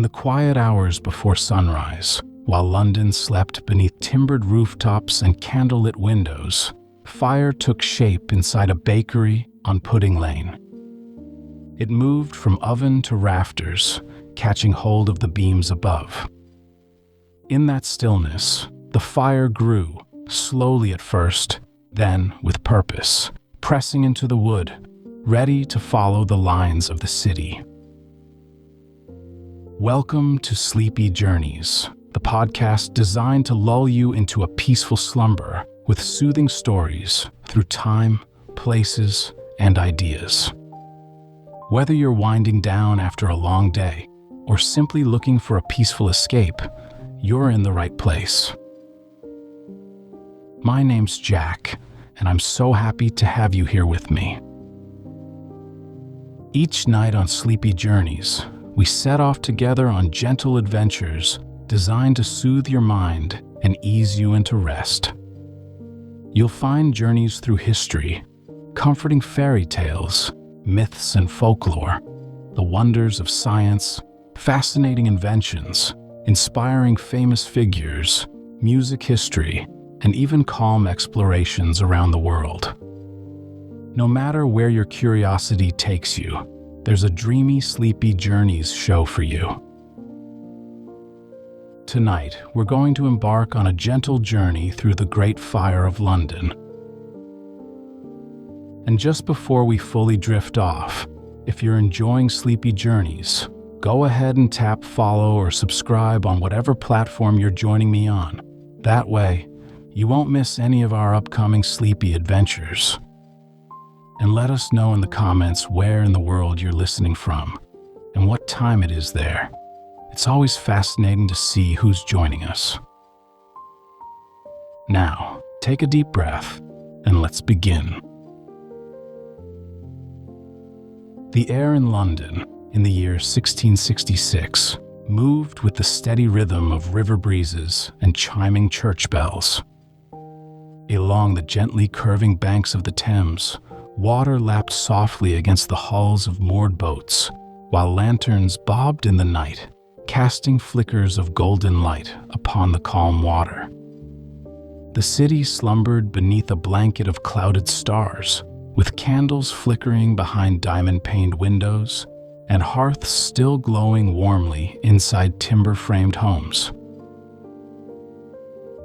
In the quiet hours before sunrise, while London slept beneath timbered rooftops and candlelit windows, fire took shape inside a bakery on Pudding Lane. It moved from oven to rafters, catching hold of the beams above. In that stillness, the fire grew, slowly at first, then with purpose, pressing into the wood, ready to follow the lines of the city. Welcome to Sleepy Journeys, the podcast designed to lull you into a peaceful slumber with soothing stories through time, places, and ideas. Whether you're winding down after a long day or simply looking for a peaceful escape, you're in the right place. My name's Jack, and I'm so happy to have you here with me. Each night on Sleepy Journeys, we set off together on gentle adventures designed to soothe your mind and ease you into rest. You'll find journeys through history, comforting fairy tales, myths and folklore, the wonders of science, fascinating inventions, inspiring famous figures, music history, and even calm explorations around the world. No matter where your curiosity takes you, there's a dreamy, Sleepy Journeys show for you. Tonight, we're going to embark on a gentle journey through the Great Fire of London. And just before we fully drift off, if you're enjoying Sleepy Journeys, go ahead and tap follow or subscribe on whatever platform you're joining me on. That way, you won't miss any of our upcoming sleepy adventures. And let us know in the comments where in the world you're listening from and what time it is there. It's always fascinating to see who's joining us. Now, take a deep breath and let's begin. The air in London in the year 1666 moved with the steady rhythm of river breezes and chiming church bells. Along the gently curving banks of the Thames, water lapped softly against the hulls of moored boats, while lanterns bobbed in the night, casting flickers of golden light upon the calm water. The city slumbered beneath a blanket of clouded stars, with candles flickering behind diamond-paned windows and hearths still glowing warmly inside timber-framed homes.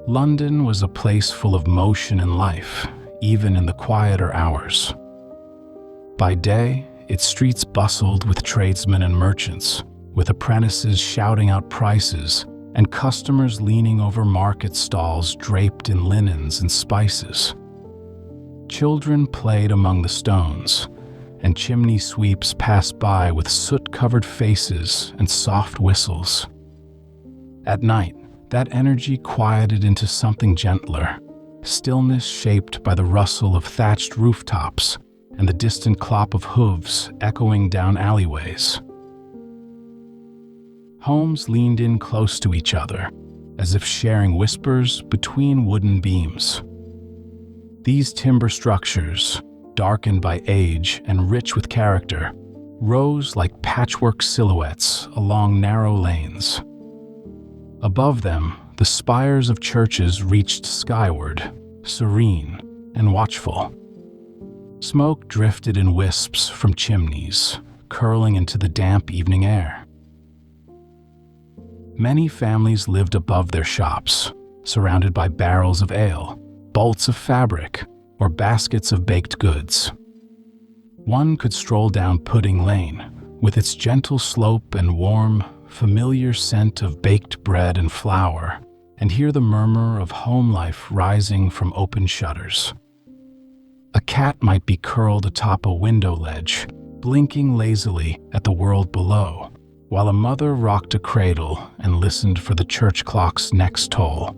London was a place full of motion and life, even in the quieter hours. By day, its streets bustled with tradesmen and merchants, with apprentices shouting out prices and customers leaning over market stalls draped in linens and spices. Children played among the stones, and chimney sweeps passed by with soot-covered faces and soft whistles. At night, that energy quieted into something gentler, stillness shaped by the rustle of thatched rooftops and the distant clop of hooves echoing down alleyways. Homes leaned in close to each other, as if sharing whispers between wooden beams. These timber structures, darkened by age and rich with character, rose like patchwork silhouettes along narrow lanes. Above them, the spires of churches reached skyward, serene and watchful. Smoke drifted in wisps from chimneys, curling into the damp evening air. Many families lived above their shops, surrounded by barrels of ale, bolts of fabric, or baskets of baked goods. One could stroll down Pudding Lane, with its gentle slope and warm, familiar scent of baked bread and flour, and hear the murmur of home life rising from open shutters. A cat might be curled atop a window ledge, blinking lazily at the world below, while a mother rocked a cradle and listened for the church clock's next toll.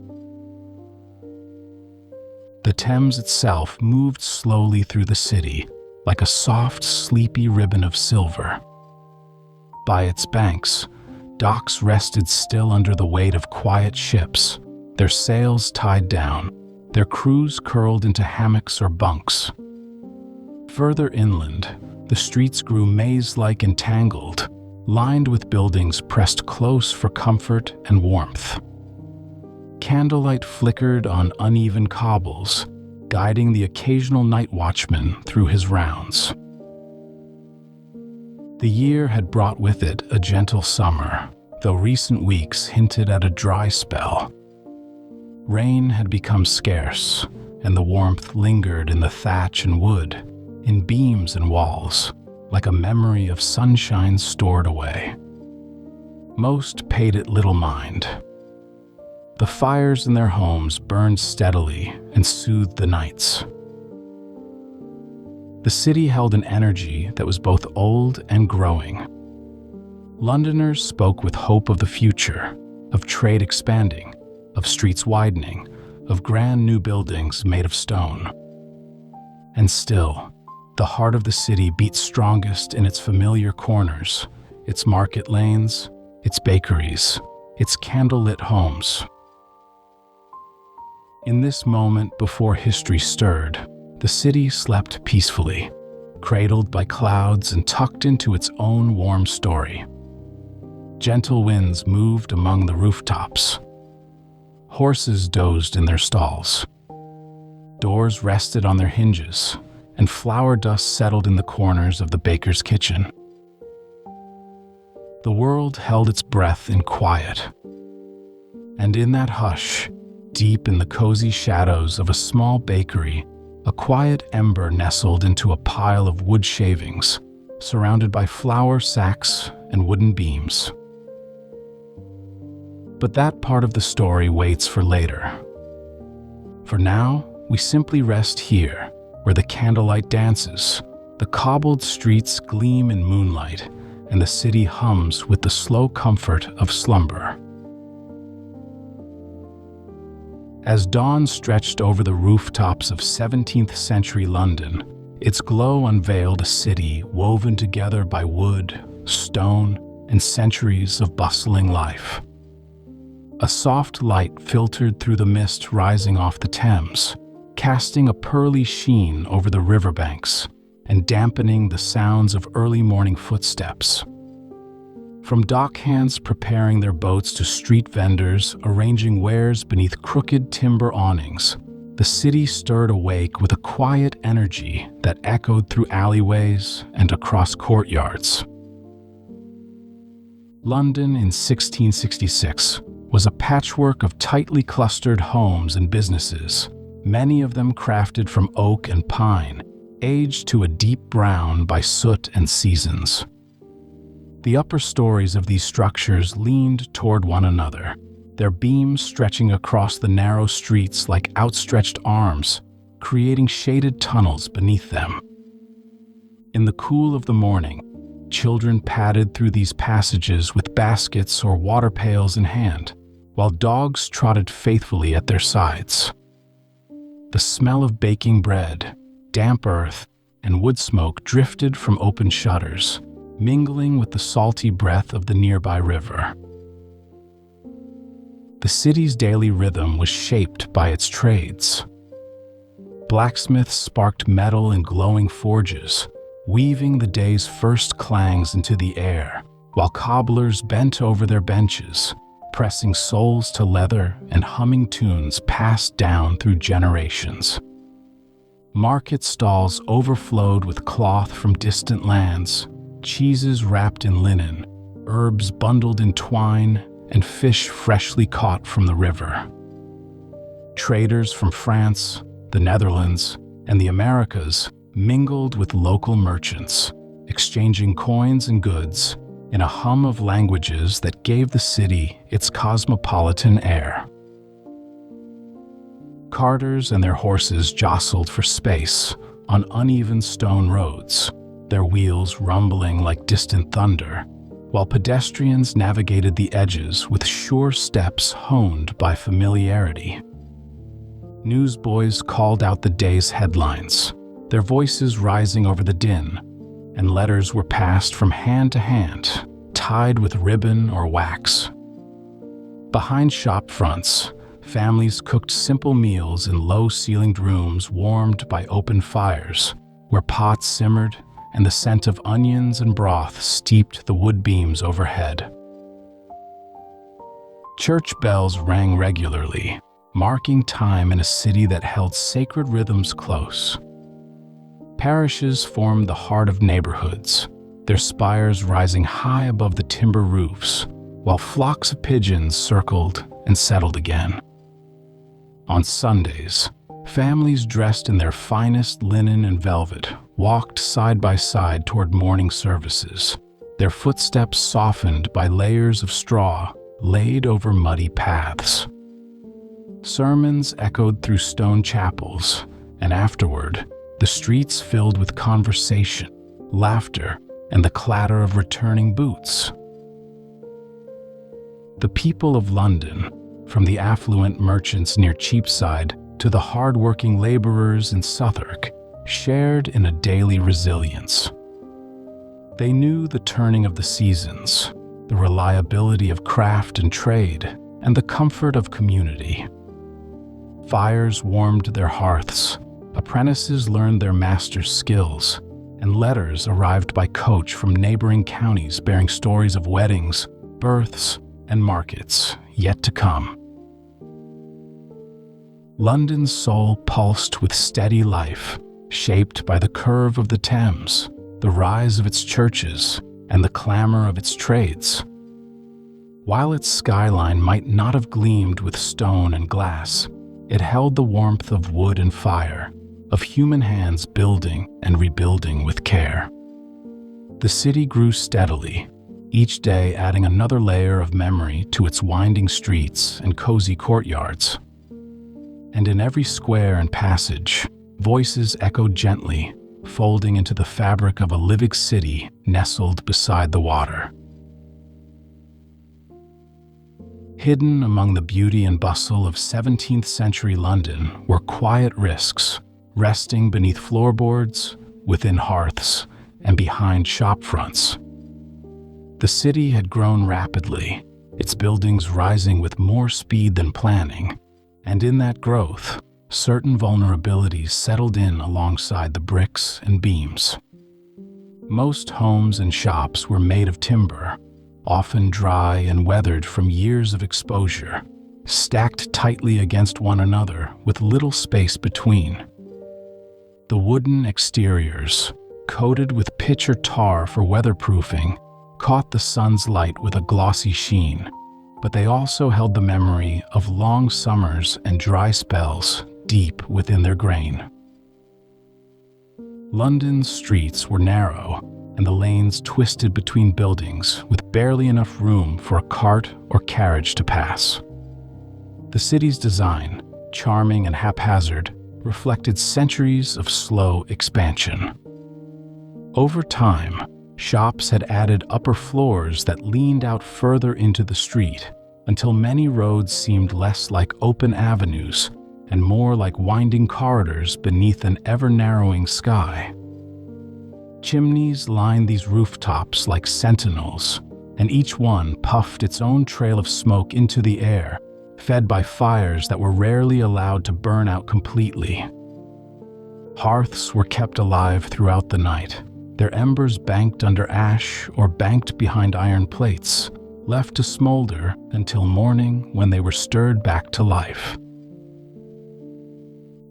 The Thames itself moved slowly through the city, like a soft, sleepy ribbon of silver. By its banks, docks rested still under the weight of quiet ships, their sails tied down, their crews curled into hammocks or bunks. Further inland, the streets grew maze-like and tangled, lined with buildings pressed close for comfort and warmth. Candlelight flickered on uneven cobbles, guiding the occasional night watchman through his rounds. The year had brought with it a gentle summer, though recent weeks hinted at a dry spell. Rain had become scarce, and the warmth lingered in the thatch and wood, in beams and walls, like a memory of sunshine stored away. Most paid it little mind. The fires in their homes burned steadily and soothed the nights. The city held an energy that was both old and growing. Londoners spoke with hope of the future, of trade expanding, of streets widening, of grand new buildings made of stone. And still, the heart of the city beat strongest in its familiar corners, its market lanes, its bakeries, its candlelit homes. In this moment before history stirred, the city slept peacefully, cradled by clouds and tucked into its own warm story. Gentle winds moved among the rooftops. Horses dozed in their stalls. Doors rested on their hinges, and flour dust settled in the corners of the baker's kitchen. The world held its breath in quiet. And in that hush, deep in the cozy shadows of a small bakery, a quiet ember nestled into a pile of wood shavings, surrounded by flour sacks and wooden beams. But that part of the story waits for later. For now, we simply rest here, where the candlelight dances, the cobbled streets gleam in moonlight, and the city hums with the slow comfort of slumber. As dawn stretched over the rooftops of 17th century London, its glow unveiled a city woven together by wood, stone, and centuries of bustling life. A soft light filtered through the mist rising off the Thames, casting a pearly sheen over the riverbanks and dampening the sounds of early morning footsteps. From dockhands preparing their boats to street vendors arranging wares beneath crooked timber awnings, the city stirred awake with a quiet energy that echoed through alleyways and across courtyards. London in 1666 was a patchwork of tightly clustered homes and businesses, many of them crafted from oak and pine, aged to a deep brown by soot and seasons. The upper stories of these structures leaned toward one another, their beams stretching across the narrow streets like outstretched arms, creating shaded tunnels beneath them. In the cool of the morning, children padded through these passages with baskets or water pails in hand, while dogs trotted faithfully at their sides. The smell of baking bread, damp earth, and wood smoke drifted from open shutters, mingling with the salty breath of the nearby river. The city's daily rhythm was shaped by its trades. Blacksmiths sparked metal in glowing forges, weaving the day's first clangs into the air, while cobblers bent over their benches, pressing soles to leather and humming tunes passed down through generations. Market stalls overflowed with cloth from distant lands, cheeses wrapped in linen, herbs bundled in twine, and fish freshly caught from the river. Traders from France, the Netherlands, and the Americas mingled with local merchants, exchanging coins and goods in a hum of languages that gave the city its cosmopolitan air. Carters and their horses jostled for space on uneven stone roads, their wheels rumbling like distant thunder, while pedestrians navigated the edges with sure steps honed by familiarity. Newsboys called out the day's headlines, their voices rising over the din, and letters were passed from hand to hand, tied with ribbon or wax. Behind shop fronts, families cooked simple meals in low-ceilinged rooms warmed by open fires, where pots simmered and the scent of onions and broth steeped the wood beams overhead. Church bells rang regularly, marking time in a city that held sacred rhythms close. Parishes formed the heart of neighborhoods, their spires rising high above the timber roofs, while flocks of pigeons circled and settled again. On Sundays, families dressed in their finest linen and velvet walked side by side toward morning services, their footsteps softened by layers of straw laid over muddy paths. Sermons echoed through stone chapels, and afterward, the streets filled with conversation, laughter, and the clatter of returning boots. The people of London, from the affluent merchants near Cheapside to the hard-working laborers in Southwark, shared in a daily resilience. They knew the turning of the seasons, the reliability of craft and trade, and the comfort of community. Fires warmed their hearths, apprentices learned their masters' skills, and letters arrived by coach from neighboring counties bearing stories of weddings, births, and markets yet to come. London's soul pulsed with steady life, shaped by the curve of the Thames, the rise of its churches, and the clamor of its trades. While its skyline might not have gleamed with stone and glass, it held the warmth of wood and fire, of human hands building and rebuilding with care. The city grew steadily, each day adding another layer of memory to its winding streets and cozy courtyards. And in every square and passage, voices echoed gently, folding into the fabric of a living city nestled beside the water. Hidden among the beauty and bustle of 17th century London were quiet risks, resting beneath floorboards, within hearths, and behind shop fronts. The city had grown rapidly, its buildings rising with more speed than planning, and in that growth, certain vulnerabilities settled in alongside the bricks and beams. Most homes and shops were made of timber, often dry and weathered from years of exposure, stacked tightly against one another with little space between. The wooden exteriors, coated with pitch or tar for weatherproofing, caught the sun's light with a glossy sheen, but they also held the memory of long summers and dry spells deep within their grain. London's streets were narrow, and the lanes twisted between buildings with barely enough room for a cart or carriage to pass. The city's design, charming and haphazard, reflected centuries of slow expansion. Over time, shops had added upper floors that leaned out further into the street, until many roads seemed less like open avenues and more like winding corridors beneath an ever-narrowing sky. Chimneys lined these rooftops like sentinels, and each one puffed its own trail of smoke into the air, fed by fires that were rarely allowed to burn out completely. Hearths were kept alive throughout the night, their embers banked under ash or banked behind iron plates, left to smolder until morning when they were stirred back to life.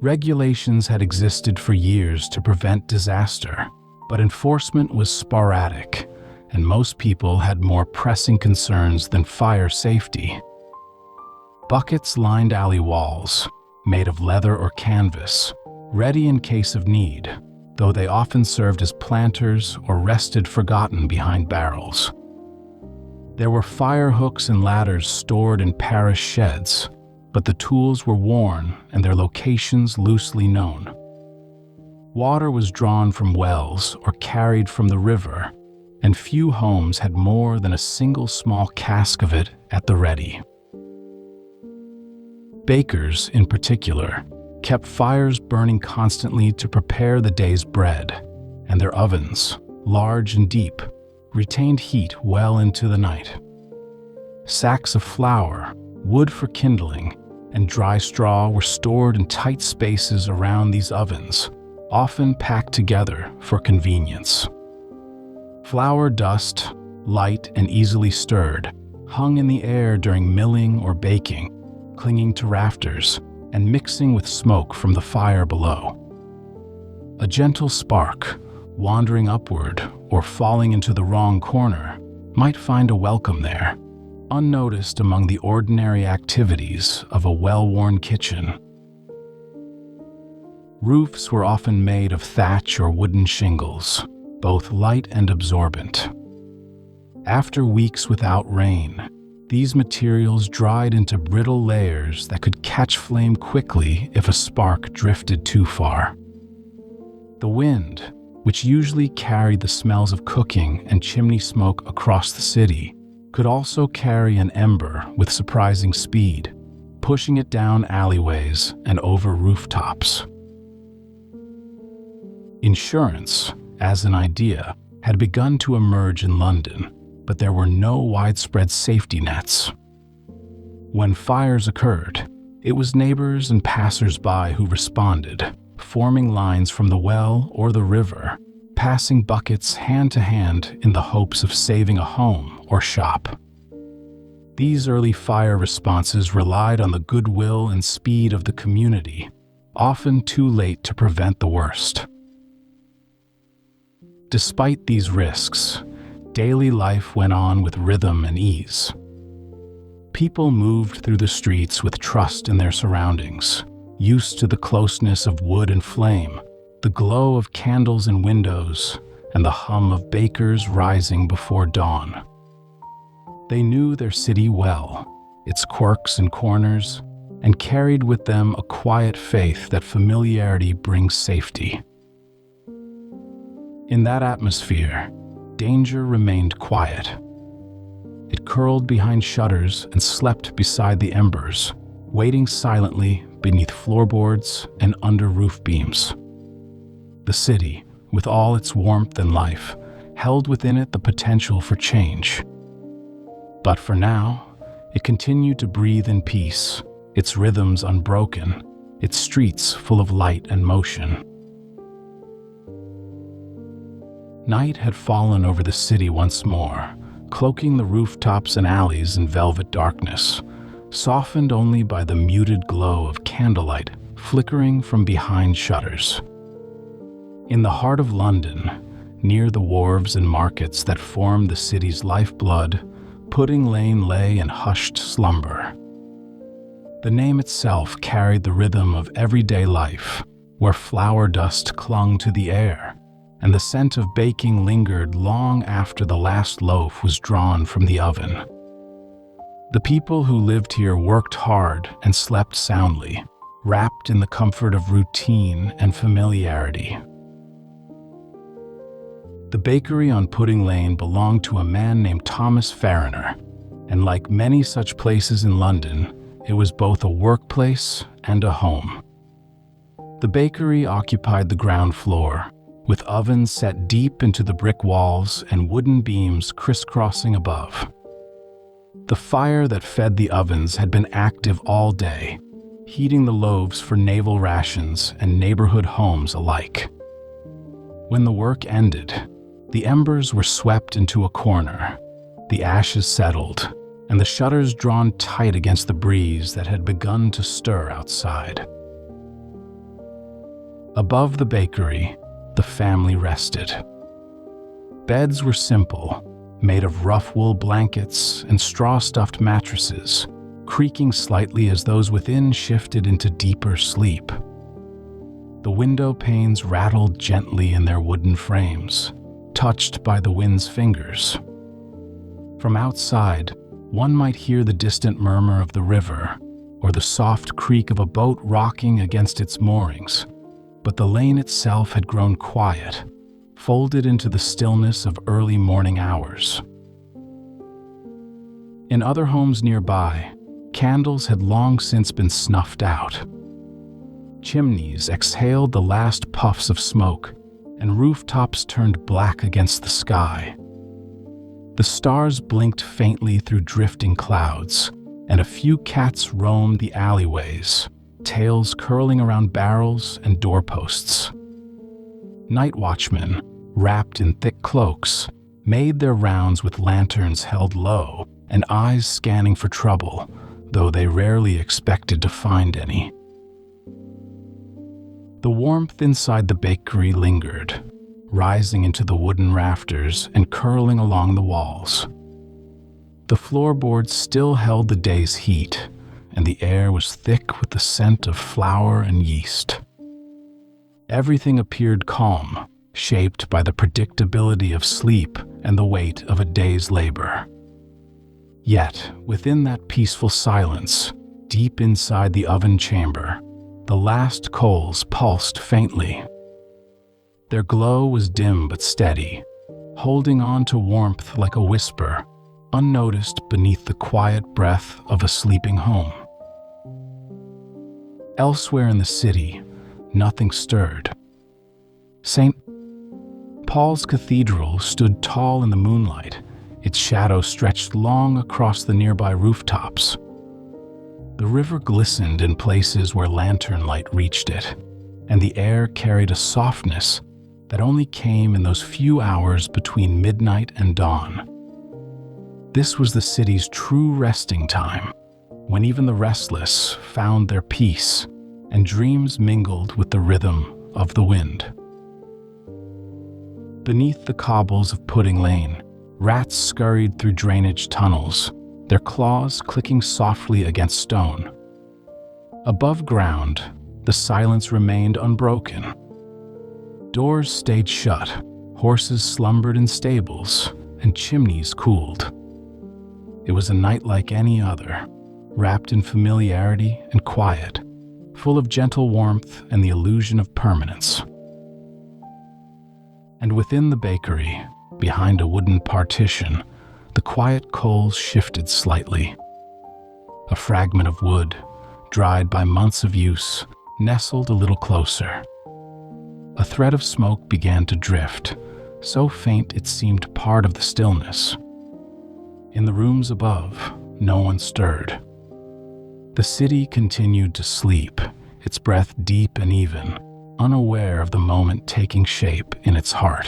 Regulations had existed for years to prevent disaster, but enforcement was sporadic, and most people had more pressing concerns than fire safety. Buckets lined alley walls, made of leather or canvas, ready in case of need, though they often served as planters or rested forgotten behind barrels. There were fire hooks and ladders stored in parish sheds, but the tools were worn and their locations loosely known. Water was drawn from wells or carried from the river, and few homes had more than a single small cask of it at the ready. Bakers, in particular, kept fires burning constantly to prepare the day's bread, and their ovens, large and deep, retained heat well into the night. Sacks of flour, wood for kindling, and dry straw were stored in tight spaces around these ovens, often packed together for convenience. Flour dust, light and easily stirred, hung in the air during milling or baking, clinging to rafters and mixing with smoke from the fire below. A gentle spark, wandering upward or falling into the wrong corner, might find a welcome there, unnoticed among the ordinary activities of a well-worn kitchen. Roofs were often made of thatch or wooden shingles, both light and absorbent. After weeks without rain, these materials dried into brittle layers that could catch flame quickly if a spark drifted too far. The wind, which usually carried the smells of cooking and chimney smoke across the city, could also carry an ember with surprising speed, pushing it down alleyways and over rooftops. Insurance, as an idea, had begun to emerge in London, but there were no widespread safety nets. When fires occurred, it was neighbors and passers-by who responded, forming lines from the well or the river, passing buckets hand to hand in the hopes of saving a home or shop. These early fire responses relied on the goodwill and speed of the community, often too late to prevent the worst. Despite these risks, daily life went on with rhythm and ease. People moved through the streets with trust in their surroundings, used to the closeness of wood and flame, the glow of candles in windows, and the hum of bakers rising before dawn. They knew their city well, its quirks and corners, and carried with them a quiet faith that familiarity brings safety. In that atmosphere, danger remained quiet. It curled behind shutters and slept beside the embers, waiting silently beneath floorboards and under roof beams. The city, with all its warmth and life, held within it the potential for change. But for now, it continued to breathe in peace, its rhythms unbroken, its streets full of light and motion. Night had fallen over the city once more, cloaking the rooftops and alleys in velvet darkness, softened only by the muted glow of candlelight flickering from behind shutters. In the heart of London, near the wharves and markets that formed the city's lifeblood, Pudding Lane lay in hushed slumber. The name itself carried the rhythm of everyday life, where flour dust clung to the air, and the scent of baking lingered long after the last loaf was drawn from the oven. The people who lived here worked hard and slept soundly, wrapped in the comfort of routine and familiarity. The bakery on Pudding Lane belonged to a man named Thomas Farriner, and like many such places in London, it was both a workplace and a home. The bakery occupied the ground floor, with ovens set deep into the brick walls and wooden beams crisscrossing above. The fire that fed the ovens had been active all day, heating the loaves for naval rations and neighborhood homes alike. When the work ended, the embers were swept into a corner, the ashes settled, and the shutters drawn tight against the breeze that had begun to stir outside. Above the bakery, the family rested. Beds were simple, made of rough wool blankets and straw-stuffed mattresses, creaking slightly as those within shifted into deeper sleep. The window panes rattled gently in their wooden frames, touched by the wind's fingers. From outside, one might hear the distant murmur of the river or the soft creak of a boat rocking against its moorings, but the lane itself had grown quiet, folded into the stillness of early morning hours. In other homes nearby, candles had long since been snuffed out. Chimneys exhaled the last puffs of smoke, and rooftops turned black against the sky. The stars blinked faintly through drifting clouds, and a few cats roamed the alleyways, tails curling around barrels and doorposts. Night watchmen, wrapped in thick cloaks, made their rounds with lanterns held low and eyes scanning for trouble, though they rarely expected to find any. The warmth inside the bakery lingered, rising into the wooden rafters and curling along the walls. The floorboards still held the day's heat, and the air was thick with the scent of flour and yeast. Everything appeared calm, shaped by the predictability of sleep and the weight of a day's labor. Yet, within that peaceful silence, deep inside the oven chamber, the last coals pulsed faintly. Their glow was dim but steady, holding on to warmth like a whisper, unnoticed beneath the quiet breath of a sleeping home. Elsewhere in the city, nothing stirred. St. Paul's Cathedral stood tall in the moonlight, its shadow stretched long across the nearby rooftops. The river glistened in places where lantern light reached it, and the air carried a softness that only came in those few hours between midnight and dawn. This was the city's true resting time, when even the restless found their peace and dreams mingled with the rhythm of the wind. Beneath the cobbles of Pudding Lane, rats scurried through drainage tunnels, their claws clicking softly against stone. Above ground, the silence remained unbroken. Doors stayed shut, horses slumbered in stables, and chimneys cooled. It was a night like any other, wrapped in familiarity and quiet, full of gentle warmth and the illusion of permanence. And within the bakery, behind a wooden partition, the quiet coals shifted slightly. A fragment of wood, dried by months of use, nestled a little closer. A thread of smoke began to drift, so faint it seemed part of the stillness. In the rooms above, no one stirred. The city continued to sleep, its breath deep and even, unaware of the moment taking shape in its heart.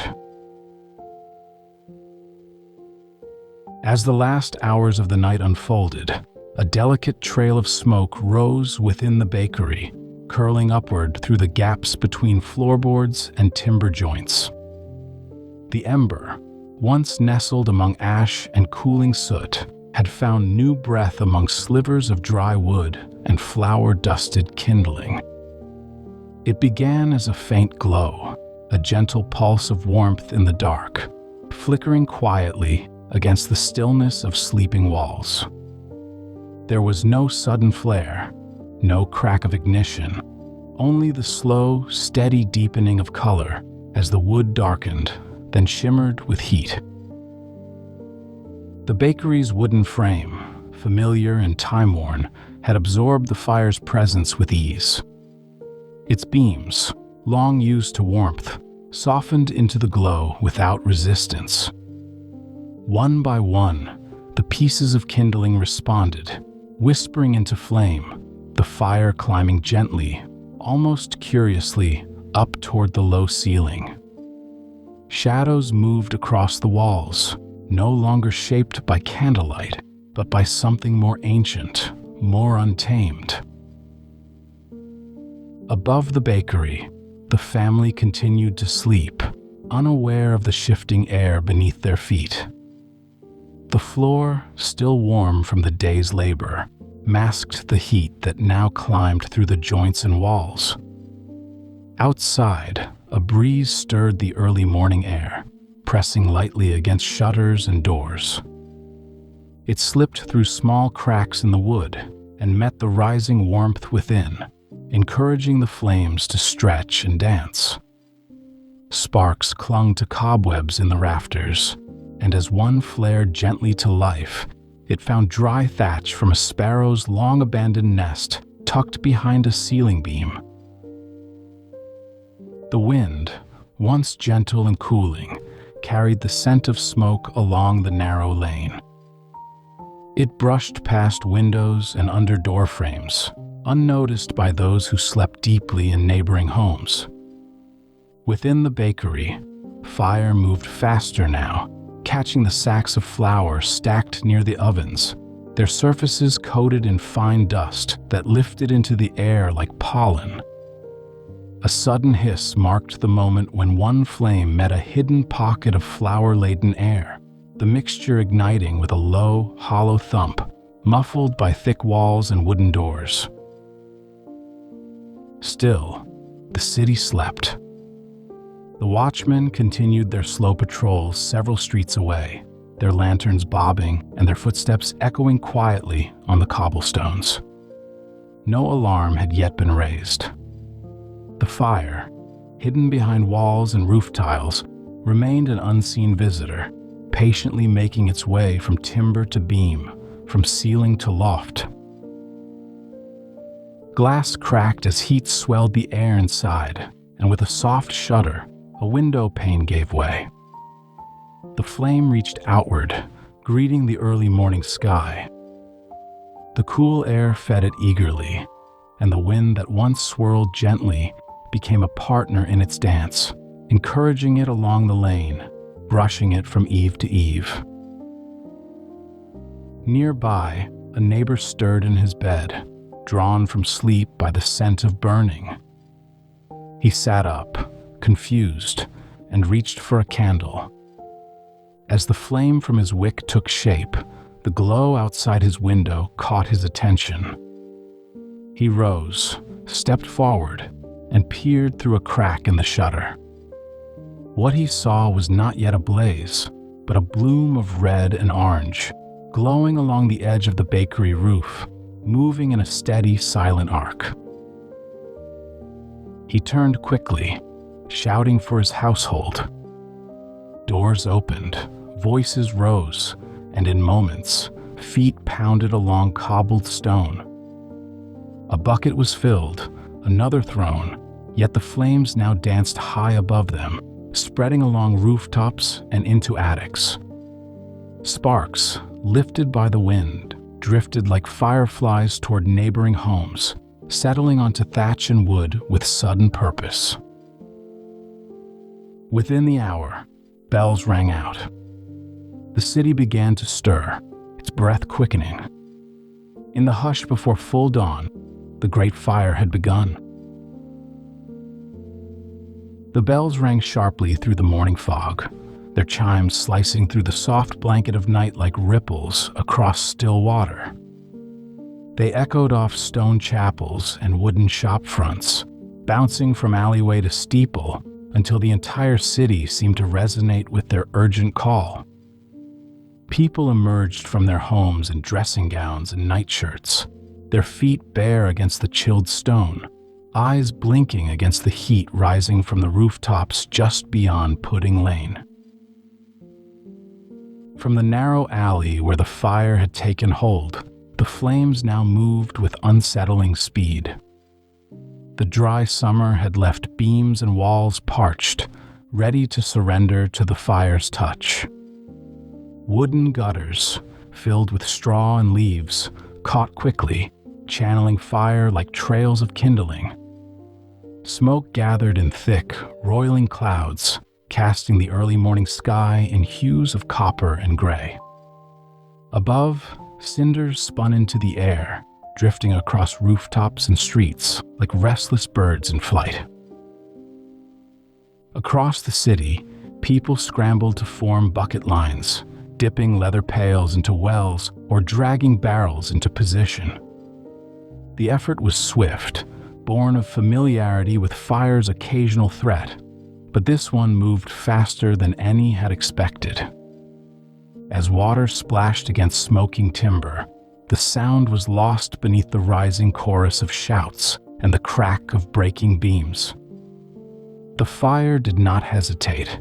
As the last hours of the night unfolded, a delicate trail of smoke rose within the bakery, curling upward through the gaps between floorboards and timber joints. The ember, once nestled among ash and cooling soot, had found new breath among slivers of dry wood and flour-dusted kindling. It began as a faint glow, a gentle pulse of warmth in the dark, flickering quietly against the stillness of sleeping walls. There was no sudden flare, no crack of ignition, only the slow, steady deepening of color as the wood darkened, then shimmered with heat. The bakery's wooden frame, familiar and time-worn, had absorbed the fire's presence with ease. Its beams, long used to warmth, softened into the glow without resistance. One by one, the pieces of kindling responded, whispering into flame, the fire climbing gently, almost curiously, up toward the low ceiling. Shadows moved across the walls, no longer shaped by candlelight, but by something more ancient, more untamed. Above the bakery, the family continued to sleep, unaware of the shifting air beneath their feet. The floor, still warm from the day's labor, masked the heat that now climbed through the joints and walls. Outside, a breeze stirred the early morning air, pressing lightly against shutters and doors. It slipped through small cracks in the wood and met the rising warmth within, encouraging the flames to stretch and dance. Sparks clung to cobwebs in the rafters, and as one flared gently to life, it found dry thatch from a sparrow's long-abandoned nest tucked behind a ceiling beam. The wind, once gentle and cooling, carried the scent of smoke along the narrow lane. It brushed past windows and under door frames, unnoticed by those who slept deeply in neighboring homes. Within the bakery, fire moved faster now, catching the sacks of flour stacked near the ovens, their surfaces coated in fine dust that lifted into the air like pollen. A sudden hiss marked the moment when one flame met a hidden pocket of flour-laden air, the mixture igniting with a low, hollow thump, muffled by thick walls and wooden doors. Still, the city slept. The watchmen continued their slow patrols several streets away, their lanterns bobbing and their footsteps echoing quietly on the cobblestones. No alarm had yet been raised. The fire, hidden behind walls and roof tiles, remained an unseen visitor, patiently making its way from timber to beam, from ceiling to loft. Glass cracked as heat swelled the air inside, and with a soft shudder, a window pane gave way. The flame reached outward, greeting the early morning sky. The cool air fed it eagerly, and the wind that once swirled gently became a partner in its dance, encouraging it along the lane, brushing it from eave to eave. Nearby, a neighbor stirred in his bed, drawn from sleep by the scent of burning. He sat up, confused, and reached for a candle. As the flame from his wick took shape, the glow outside his window caught his attention. He rose, stepped forward, and peered through a crack in the shutter. What he saw was not yet a blaze, but a bloom of red and orange, glowing along the edge of the bakery roof, moving in a steady, silent arc. He turned quickly, shouting for his household. Doors opened, voices rose, and in moments, feet pounded along cobbled stone. A bucket was filled, another thrown, yet the flames now danced high above them, spreading along rooftops and into attics. Sparks, lifted by the wind, drifted like fireflies toward neighboring homes, settling onto thatch and wood with sudden purpose. Within the hour, bells rang out. The city began to stir, its breath quickening. In the hush before full dawn, the great fire had begun. The bells rang sharply through the morning fog, their chimes slicing through the soft blanket of night like ripples across still water. They echoed off stone chapels and wooden shop fronts, bouncing from alleyway to steeple until the entire city seemed to resonate with their urgent call. People emerged from their homes in dressing gowns and nightshirts, their feet bare against the chilled stone, eyes blinking against the heat rising from the rooftops just beyond Pudding Lane. From the narrow alley where the fire had taken hold, the flames now moved with unsettling speed. The dry summer had left beams and walls parched, ready to surrender to the fire's touch. Wooden gutters, filled with straw and leaves, caught quickly, channeling fire like trails of kindling. Smoke gathered in thick, roiling clouds, casting the early morning sky in hues of copper and gray. Above, cinders spun into the air, drifting across rooftops and streets like restless birds in flight. Across the city, people scrambled to form bucket lines, dipping leather pails into wells or dragging barrels into position. The effort was swift, born of familiarity with fire's occasional threat, but this one moved faster than any had expected. As water splashed against smoking timber, the sound was lost beneath the rising chorus of shouts and the crack of breaking beams. The fire did not hesitate,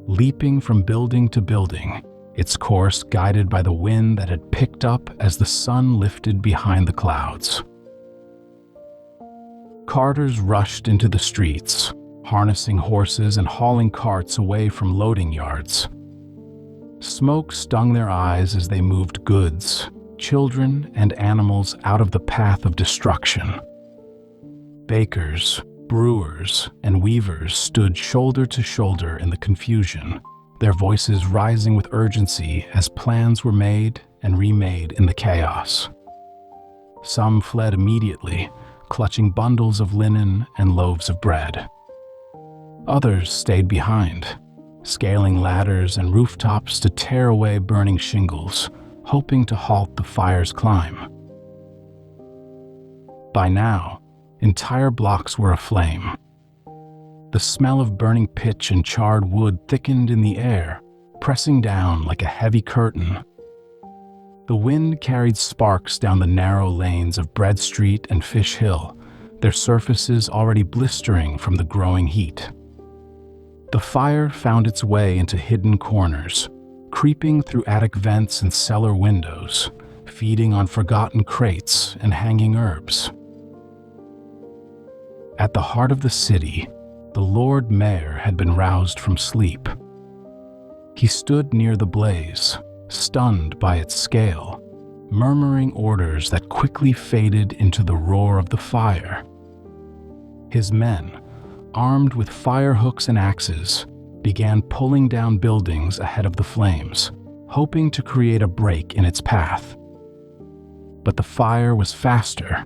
leaping from building to building, its course guided by the wind that had picked up as the sun lifted behind the clouds. Carters rushed into the streets, harnessing horses and hauling carts away from loading yards. Smoke stung their eyes as they moved goods, children, and animals out of the path of destruction. Bakers, brewers, and weavers stood shoulder to shoulder in the confusion, their voices rising with urgency as plans were made and remade in the chaos. Some fled immediately, clutching bundles of linen and loaves of bread. Others stayed behind, scaling ladders and rooftops to tear away burning shingles, hoping to halt the fire's climb. By now, entire blocks were aflame. The smell of burning pitch and charred wood thickened in the air, pressing down like a heavy curtain. The wind carried sparks down the narrow lanes of Bread Street and Fish Hill, their surfaces already blistering from the growing heat. The fire found its way into hidden corners, creeping through attic vents and cellar windows, feeding on forgotten crates and hanging herbs. At the heart of the city, the Lord Mayor had been roused from sleep. He stood near the blaze, stunned by its scale, murmuring orders that quickly faded into the roar of the fire. His men, armed with fire hooks and axes, began pulling down buildings ahead of the flames, hoping to create a break in its path. But the fire was faster.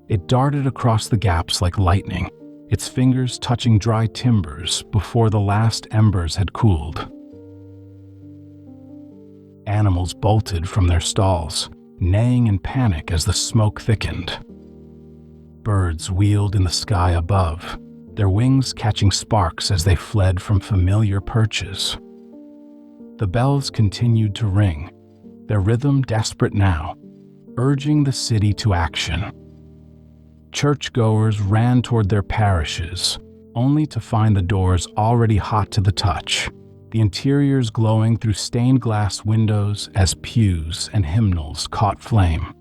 It darted across the gaps like lightning, its fingers touching dry timbers before the last embers had cooled. Animals bolted from their stalls, neighing in panic as the smoke thickened. Birds wheeled in the sky above, their wings catching sparks as they fled from familiar perches. The bells continued to ring, their rhythm desperate now, urging the city to action. Churchgoers ran toward their parishes, only to find the doors already hot to the touch, the interiors glowing through stained glass windows as pews and hymnals caught flame.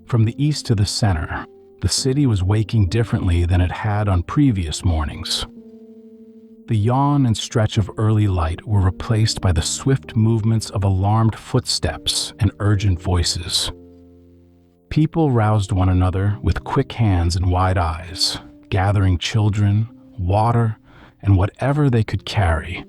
From the east to the center, the city was waking differently than it had on previous mornings. The yawn and stretch of early light were replaced by the swift movements of alarmed footsteps and urgent voices. People roused one another with quick hands and wide eyes, gathering children, water, and whatever they could carry.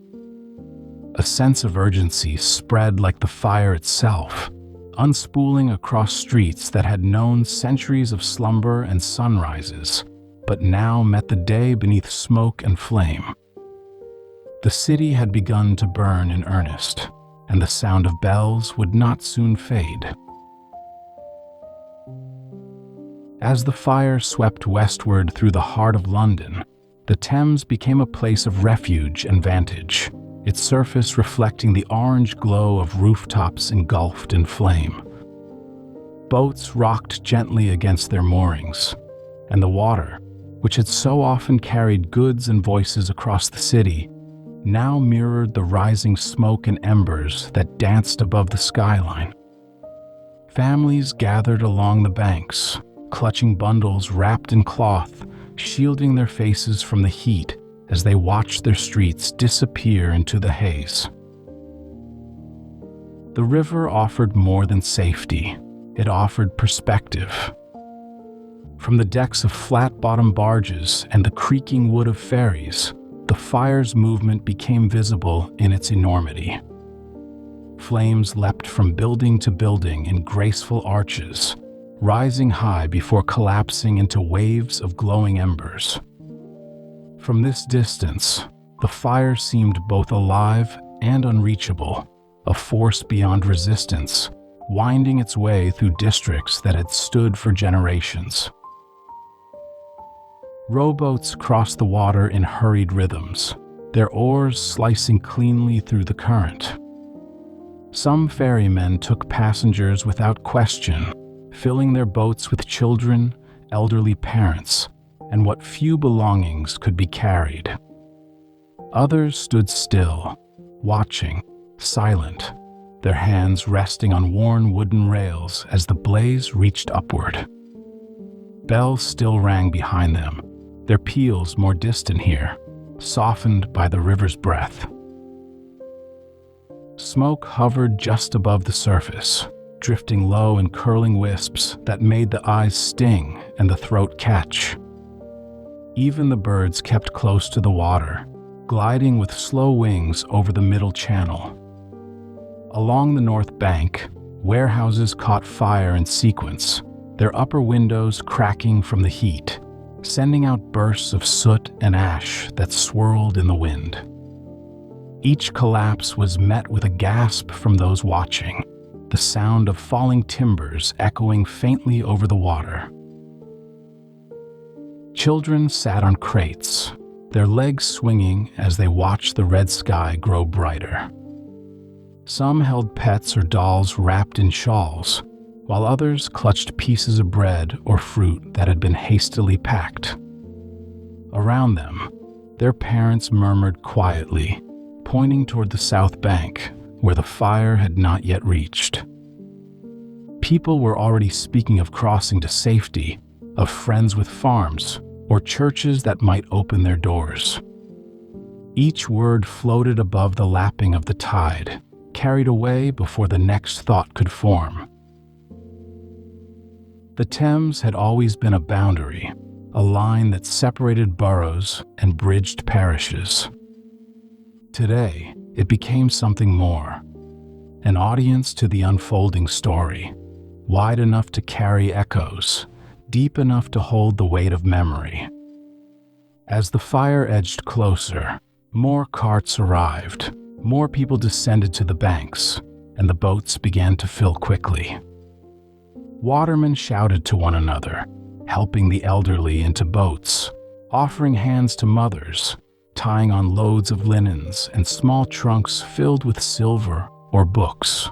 A sense of urgency spread like the fire itself, unspooling across streets that had known centuries of slumber and sunrises, but now met the day beneath smoke and flame. The city had begun to burn in earnest, and the sound of bells would not soon fade. As the fire swept westward through the heart of London, the Thames became a place of refuge and vantage, its surface reflecting the orange glow of rooftops engulfed in flame. Boats rocked gently against their moorings, and the water, which had so often carried goods and voices across the city, now mirrored the rising smoke and embers that danced above the skyline. Families gathered along the banks, clutching bundles wrapped in cloth, shielding their faces from the heat as they watched their streets disappear into the haze. The river offered more than safety. It offered perspective. From the decks of flat-bottom barges and the creaking wood of ferries, the fire's movement became visible in its enormity. Flames leapt from building to building in graceful arches, rising high before collapsing into waves of glowing embers. From this distance, the fire seemed both alive and unreachable, a force beyond resistance, winding its way through districts that had stood for generations. Rowboats crossed the water in hurried rhythms, their oars slicing cleanly through the current. Some ferrymen took passengers without question, filling their boats with children, elderly parents, and what few belongings could be carried. Others stood still, watching, silent, their hands resting on worn wooden rails as the blaze reached upward. Bells still rang behind them, their peals more distant here, softened by the river's breath. Smoke hovered just above the surface, drifting low in curling wisps that made the eyes sting and the throat catch. Even the birds kept close to the water, gliding with slow wings over the middle channel. Along the north bank, warehouses caught fire in sequence, their upper windows cracking from the heat, sending out bursts of soot and ash that swirled in the wind. Each collapse was met with a gasp from those watching, the sound of falling timbers echoing faintly over the water. Children sat on crates, their legs swinging as they watched the red sky grow brighter. Some held pets or dolls wrapped in shawls, while others clutched pieces of bread or fruit that had been hastily packed. Around them, their parents murmured quietly, pointing toward the south bank, where the fire had not yet reached. People were already speaking of crossing to safety, of friends with farms, or churches that might open their doors. Each word floated above the lapping of the tide, carried away before the next thought could form. The Thames had always been a boundary, a line that separated boroughs and bridged parishes. Today, it became something more, an audience to the unfolding story, wide enough to carry echoes, deep enough to hold the weight of memory. As the fire edged closer, more carts arrived, more people descended to the banks, and the boats began to fill quickly. Watermen shouted to one another, helping the elderly into boats, offering hands to mothers, tying on loads of linens and small trunks filled with silver or books.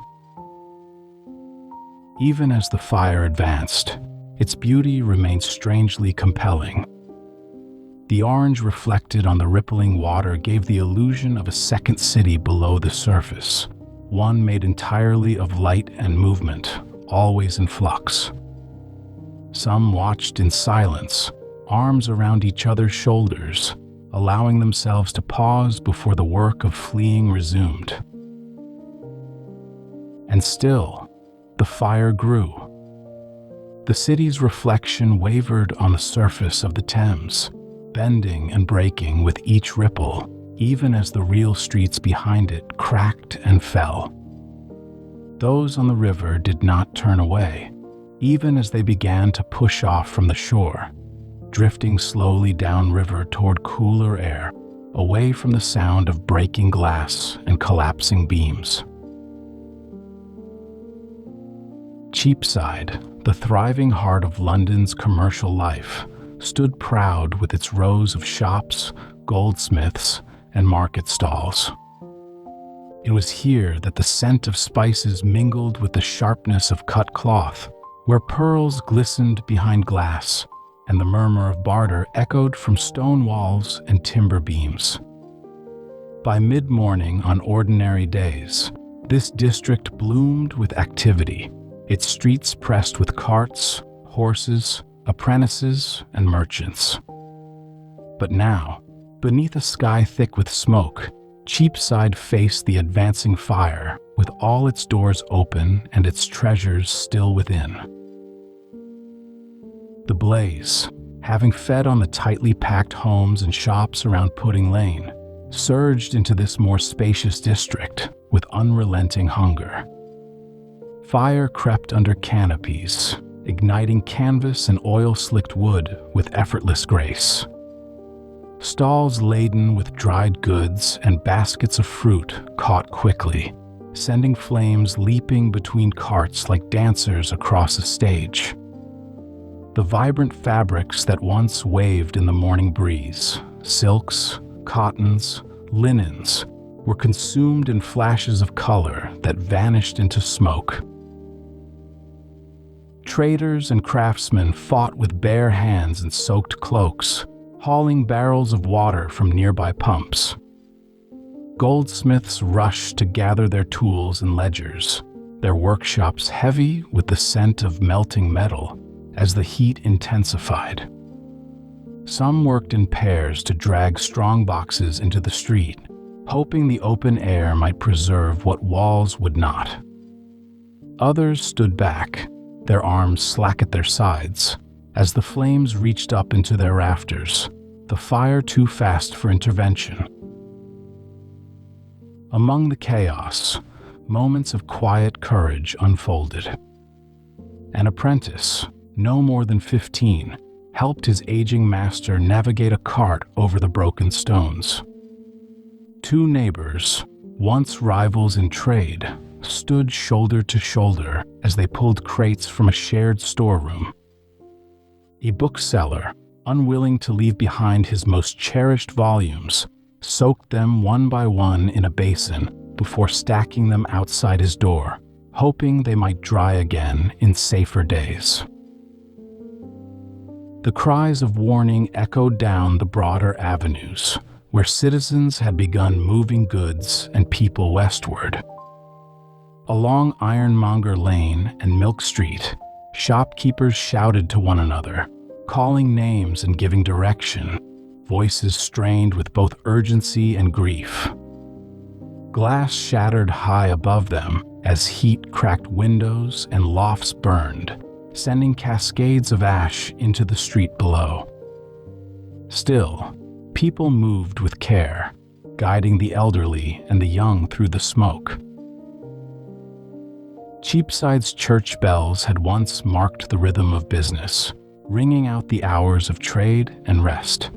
Even as the fire advanced, its beauty remained strangely compelling. The orange reflected on the rippling water gave the illusion of a second city below the surface, one made entirely of light and movement, always in flux. Some watched in silence, arms around each other's shoulders, allowing themselves to pause before the work of fleeing resumed. And still, the fire grew. The city's reflection wavered on the surface of the Thames, bending and breaking with each ripple, even as the real streets behind it cracked and fell. Those on the river did not turn away, even as they began to push off from the shore, drifting slowly downriver toward cooler air, away from the sound of breaking glass and collapsing beams. Cheapside, the thriving heart of London's commercial life, stood proud with its rows of shops, goldsmiths, and market stalls. It was here that the scent of spices mingled with the sharpness of cut cloth, where pearls glistened behind glass, and the murmur of barter echoed from stone walls and timber beams. By mid-morning on ordinary days, this district bloomed with activity, its streets pressed with carts, horses, apprentices, and merchants. But now, beneath a sky thick with smoke, Cheapside faced the advancing fire, with all its doors open and its treasures still within. The blaze, having fed on the tightly packed homes and shops around Pudding Lane, surged into this more spacious district with unrelenting hunger. Fire crept under canopies, igniting canvas and oil-slicked wood with effortless grace. Stalls laden with dried goods and baskets of fruit caught quickly, sending flames leaping between carts like dancers across a stage. The vibrant fabrics that once waved in the morning breeze, silks, cottons, linens, were consumed in flashes of color that vanished into smoke. Traders and craftsmen fought with bare hands and soaked cloaks, hauling barrels of water from nearby pumps. Goldsmiths rushed to gather their tools and ledgers, their workshops heavy with the scent of melting metal as the heat intensified. Some worked in pairs to drag strong boxes into the street, hoping the open air might preserve what walls would not. Others stood back, their arms slack at their sides, as the flames reached up into their rafters, the fire too fast for intervention. Among the chaos, moments of quiet courage unfolded. An apprentice, no more than 15, helped his aging master navigate a cart over the broken stones. Two neighbors, once rivals in trade, stood shoulder to shoulder as they pulled crates from a shared storeroom. A bookseller, unwilling to leave behind his most cherished volumes, soaked them one by one in a basin before stacking them outside his door, hoping they might dry again in safer days. The cries of warning echoed down the broader avenues, where citizens had begun moving goods and people westward. Along Ironmonger Lane and Milk Street, shopkeepers shouted to one another, calling names and giving direction, voices strained with both urgency and grief. Glass shattered high above them as heat cracked windows and lofts burned, sending cascades of ash into the street below. Still, people moved with care, guiding the elderly and the young through the smoke. Cheapside's church bells had once marked the rhythm of business, ringing out the hours of trade and rest.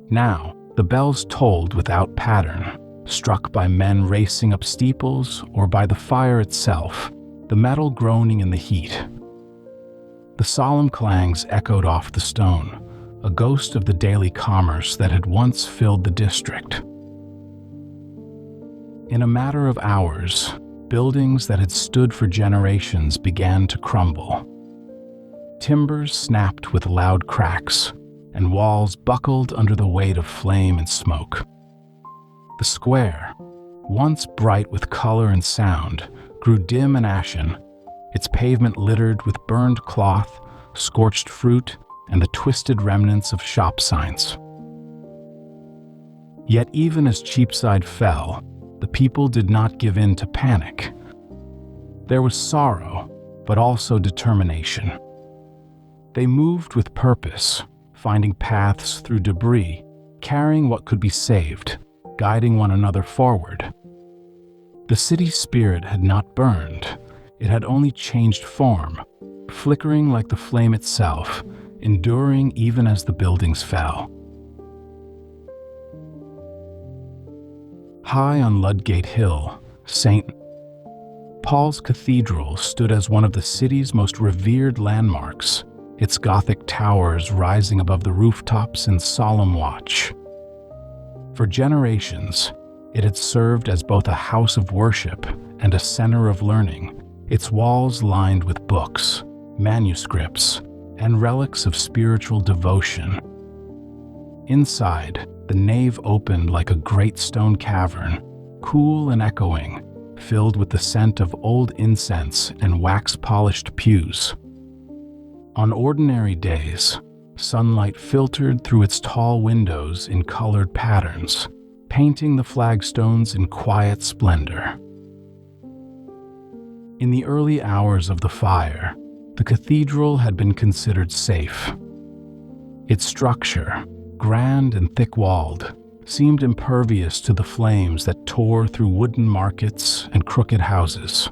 Now, the bells tolled without pattern, struck by men racing up steeples or by the fire itself, the metal groaning in the heat. The solemn clangs echoed off the stone, a ghost of the daily commerce that had once filled the district. In a matter of hours, buildings that had stood for generations began to crumble. Timbers snapped with loud cracks, and walls buckled under the weight of flame and smoke. The square, once bright with color and sound, grew dim and ashen, its pavement littered with burned cloth, scorched fruit, and the twisted remnants of shop signs. Yet even as Cheapside fell, the people did not give in to panic. There was sorrow, but also determination. They moved with purpose, finding paths through debris, carrying what could be saved, guiding one another forward. The city's spirit had not burned, it had only changed form, flickering like the flame itself, enduring even as the buildings fell. High on Ludgate Hill, St. Paul's Cathedral stood as one of the city's most revered landmarks, its Gothic towers rising above the rooftops in solemn watch. For generations, it had served as both a house of worship and a center of learning, its walls lined with books, manuscripts, and relics of spiritual devotion. Inside, the nave opened like a great stone cavern, cool and echoing, filled with the scent of old incense and wax-polished pews. On ordinary days, sunlight filtered through its tall windows in colored patterns, painting the flagstones in quiet splendor. In the early hours of the fire, the cathedral had been considered safe. Its structure, grand and thick-walled, seemed impervious to the flames that tore through wooden markets and crooked houses.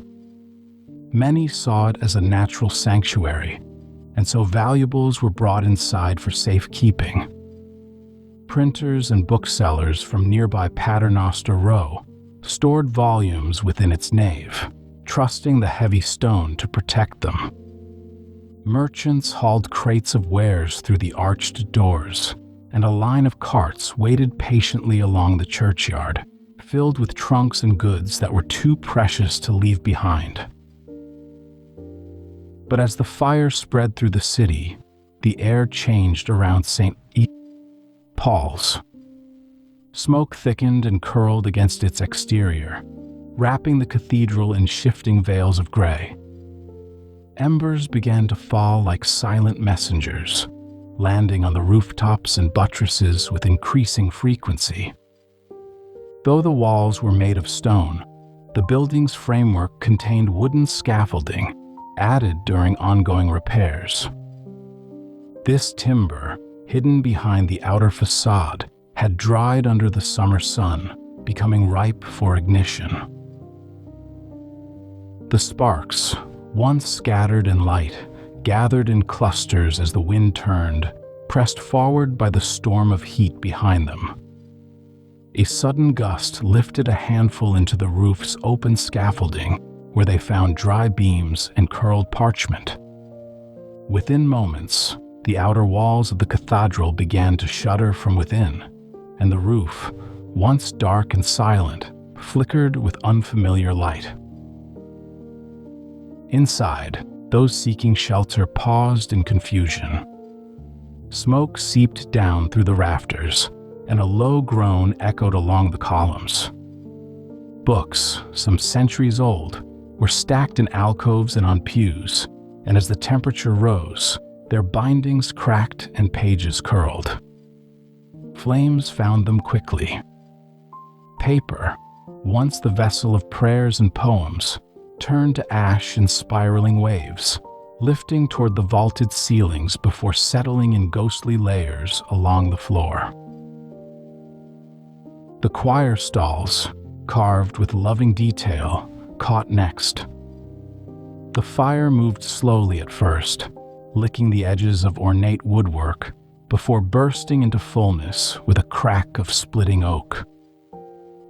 Many saw it as a natural sanctuary, and so valuables were brought inside for safekeeping. Printers and booksellers from nearby Paternoster Row stored volumes within its nave, trusting the heavy stone to protect them. Merchants hauled crates of wares through the arched doors, and a line of carts waited patiently along the churchyard, filled with trunks and goods that were too precious to leave behind. But as the fire spread through the city, the air changed around St. Paul's. Smoke thickened and curled against its exterior, wrapping the cathedral in shifting veils of gray. Embers began to fall like silent messengers, landing on the rooftops and buttresses with increasing frequency. Though the walls were made of stone, the building's framework contained wooden scaffolding, added during ongoing repairs. This timber, hidden behind the outer facade, had dried under the summer sun, becoming ripe for ignition. The sparks, once scattered in light, gathered in clusters as the wind turned, pressed forward by the storm of heat behind them. A sudden gust lifted a handful into the roof's open scaffolding, where they found dry beams and curled parchment. Within moments, the outer walls of the cathedral began to shudder from within, and the roof, once dark and silent, flickered with unfamiliar light. Inside, those seeking shelter paused in confusion. Smoke seeped down through the rafters, and a low groan echoed along the columns. Books, some centuries old, were stacked in alcoves and on pews, and as the temperature rose, their bindings cracked and pages curled. Flames found them quickly. Paper, once the vessel of prayers and poems, turned to ash in spiraling waves, lifting toward the vaulted ceilings before settling in ghostly layers along the floor. The choir stalls, carved with loving detail, caught next. The fire moved slowly at first, licking the edges of ornate woodwork, before bursting into fullness with a crack of splitting oak.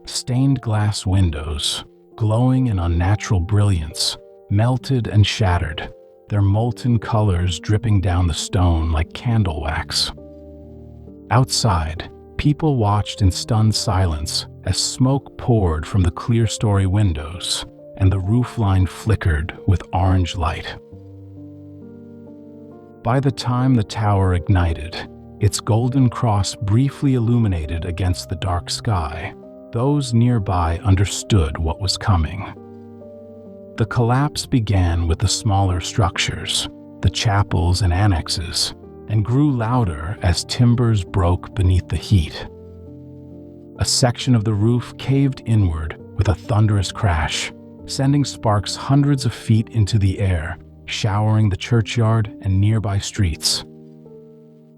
Stained glass windows, glowing in unnatural brilliance, melted and shattered, their molten colors dripping down the stone like candle wax. Outside, people watched in stunned silence as smoke poured from the clerestory windows and the roofline flickered with orange light. By the time the tower ignited, its golden cross briefly illuminated against the dark sky, those nearby understood what was coming. The collapse began with the smaller structures, the chapels and annexes, and grew louder as timbers broke beneath the heat. A section of the roof caved inward with a thunderous crash, sending sparks hundreds of feet into the air, showering the churchyard and nearby streets.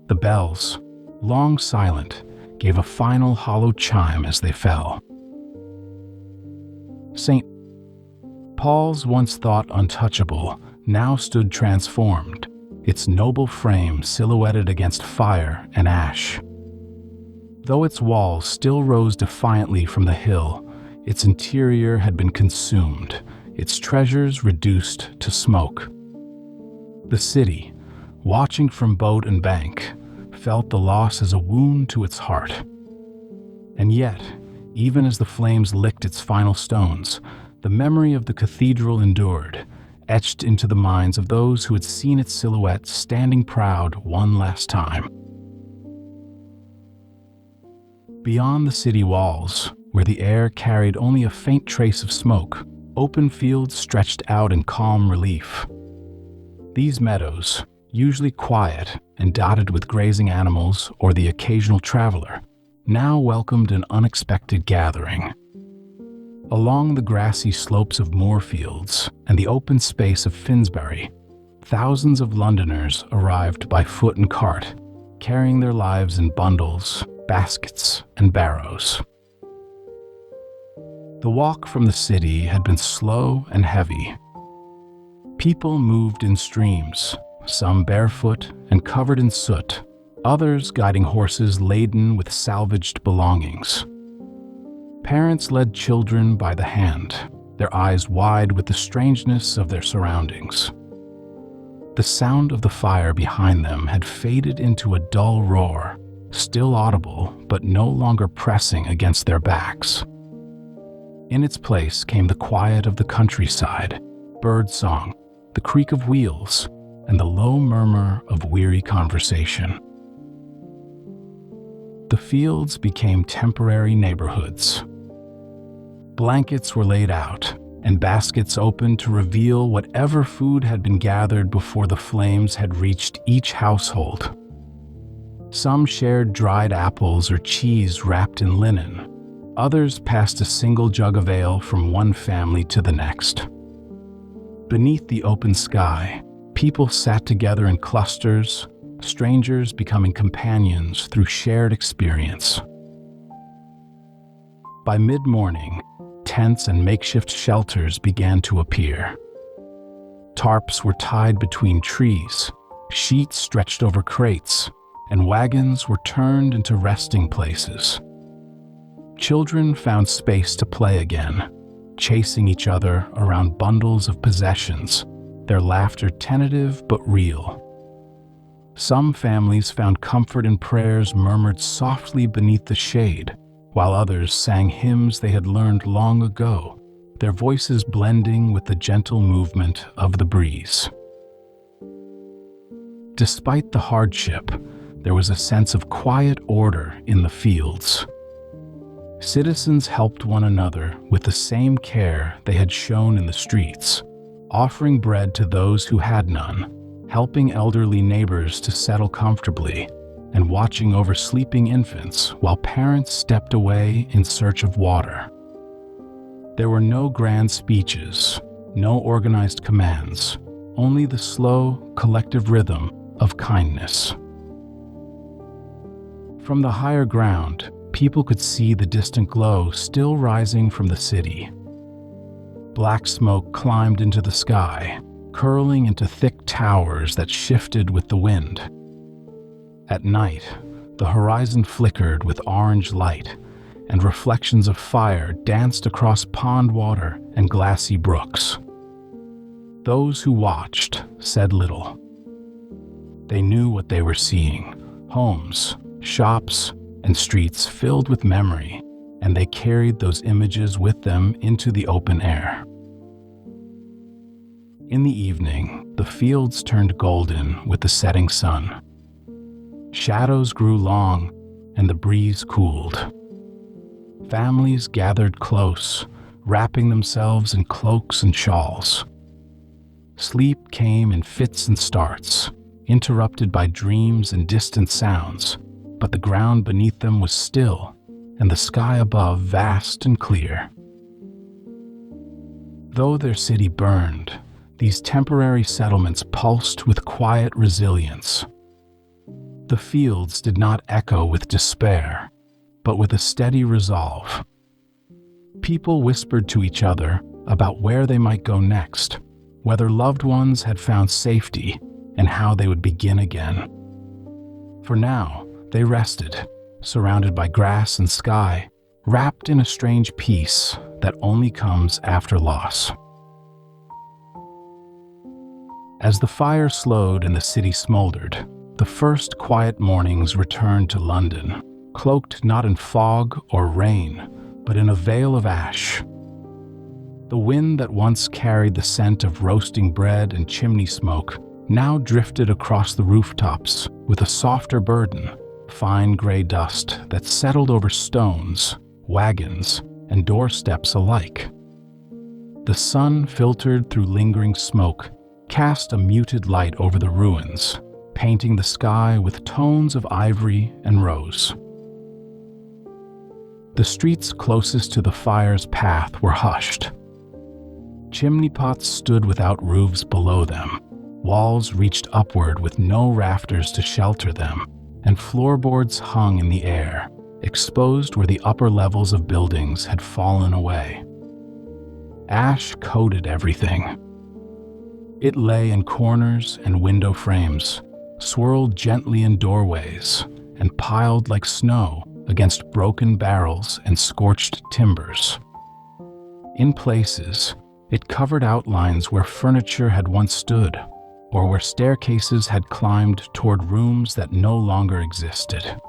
The bells, long silent, gave a final hollow chime as they fell. St. Paul's, once thought untouchable, now stood transformed, its noble frame silhouetted against fire and ash. Though its walls still rose defiantly from the hill, its interior had been consumed, its treasures reduced to smoke. The city, watching from boat and bank, felt the loss as a wound to its heart. And yet, even as the flames licked its final stones, the memory of the cathedral endured, etched into the minds of those who had seen its silhouette standing proud one last time. Beyond the city walls, where the air carried only a faint trace of smoke, open fields stretched out in calm relief. These meadows, usually quiet and dotted with grazing animals or the occasional traveler, now welcomed an unexpected gathering. Along the grassy slopes of Moorfields and the open space of Finsbury, thousands of Londoners arrived by foot and cart, carrying their lives in bundles, baskets, and barrows. The walk from the city had been slow and heavy. People moved in streams, some barefoot and covered in soot, others guiding horses laden with salvaged belongings. Parents led children by the hand, their eyes wide with the strangeness of their surroundings. The sound of the fire behind them had faded into a dull roar, still audible but no longer pressing against their backs. In its place came the quiet of the countryside, birdsong, the creak of wheels, and the low murmur of weary conversation. The fields became temporary neighborhoods. Blankets were laid out, and baskets opened to reveal whatever food had been gathered before the flames had reached each household. Some shared dried apples or cheese wrapped in linen. Others passed a single jug of ale from one family to the next. Beneath the open sky, people sat together in clusters, strangers becoming companions through shared experience. By mid-morning, tents and makeshift shelters began to appear. Tarps were tied between trees, sheets stretched over crates, and wagons were turned into resting places. Children found space to play again, chasing each other around bundles of possessions, their laughter tentative but real. Some families found comfort in prayers murmured softly beneath the shade, while others sang hymns they had learned long ago, their voices blending with the gentle movement of the breeze. Despite the hardship, there was a sense of quiet order in the fields. Citizens helped one another with the same care they had shown in the streets, offering bread to those who had none, helping elderly neighbors to settle comfortably, and watching over sleeping infants while parents stepped away in search of water. There were no grand speeches, no organized commands, only the slow, collective rhythm of kindness. From the higher ground, people could see the distant glow still rising from the city. Black smoke climbed into the sky, curling into thick towers that shifted with the wind. At night, the horizon flickered with orange light, and reflections of fire danced across pond water and glassy brooks. Those who watched said little. They knew what they were seeing: homes, shops, and streets filled with memory, and they carried those images with them into the open air. In the evening, the fields turned golden with the setting sun. Shadows grew long, and the breeze cooled. Families gathered close, wrapping themselves in cloaks and shawls. Sleep came in fits and starts, interrupted by dreams and distant sounds, but the ground beneath them was still, and the sky above vast and clear. Though their city burned, these temporary settlements pulsed with quiet resilience. The fields did not echo with despair, but with a steady resolve. People whispered to each other about where they might go next, whether loved ones had found safety, and how they would begin again. For now, they rested, surrounded by grass and sky, wrapped in a strange peace that only comes after loss. As the fire slowed and the city smoldered, the first quiet mornings returned to London, cloaked not in fog or rain, but in a veil of ash. The wind that once carried the scent of roasting bread and chimney smoke now drifted across the rooftops with a softer burden, fine gray dust that settled over stones, wagons, and doorsteps alike. The sun filtered through lingering smoke, cast a muted light over the ruins, painting the sky with tones of ivory and rose. The streets closest to the fire's path were hushed. Chimney pots stood without roofs below them, walls reached upward with no rafters to shelter them, and floorboards hung in the air, exposed where the upper levels of buildings had fallen away. Ash coated everything. It lay in corners and window frames, swirled gently in doorways, and piled like snow against broken barrels and scorched timbers. In places, it covered outlines where furniture had once stood, or where staircases had climbed toward rooms that no longer existed.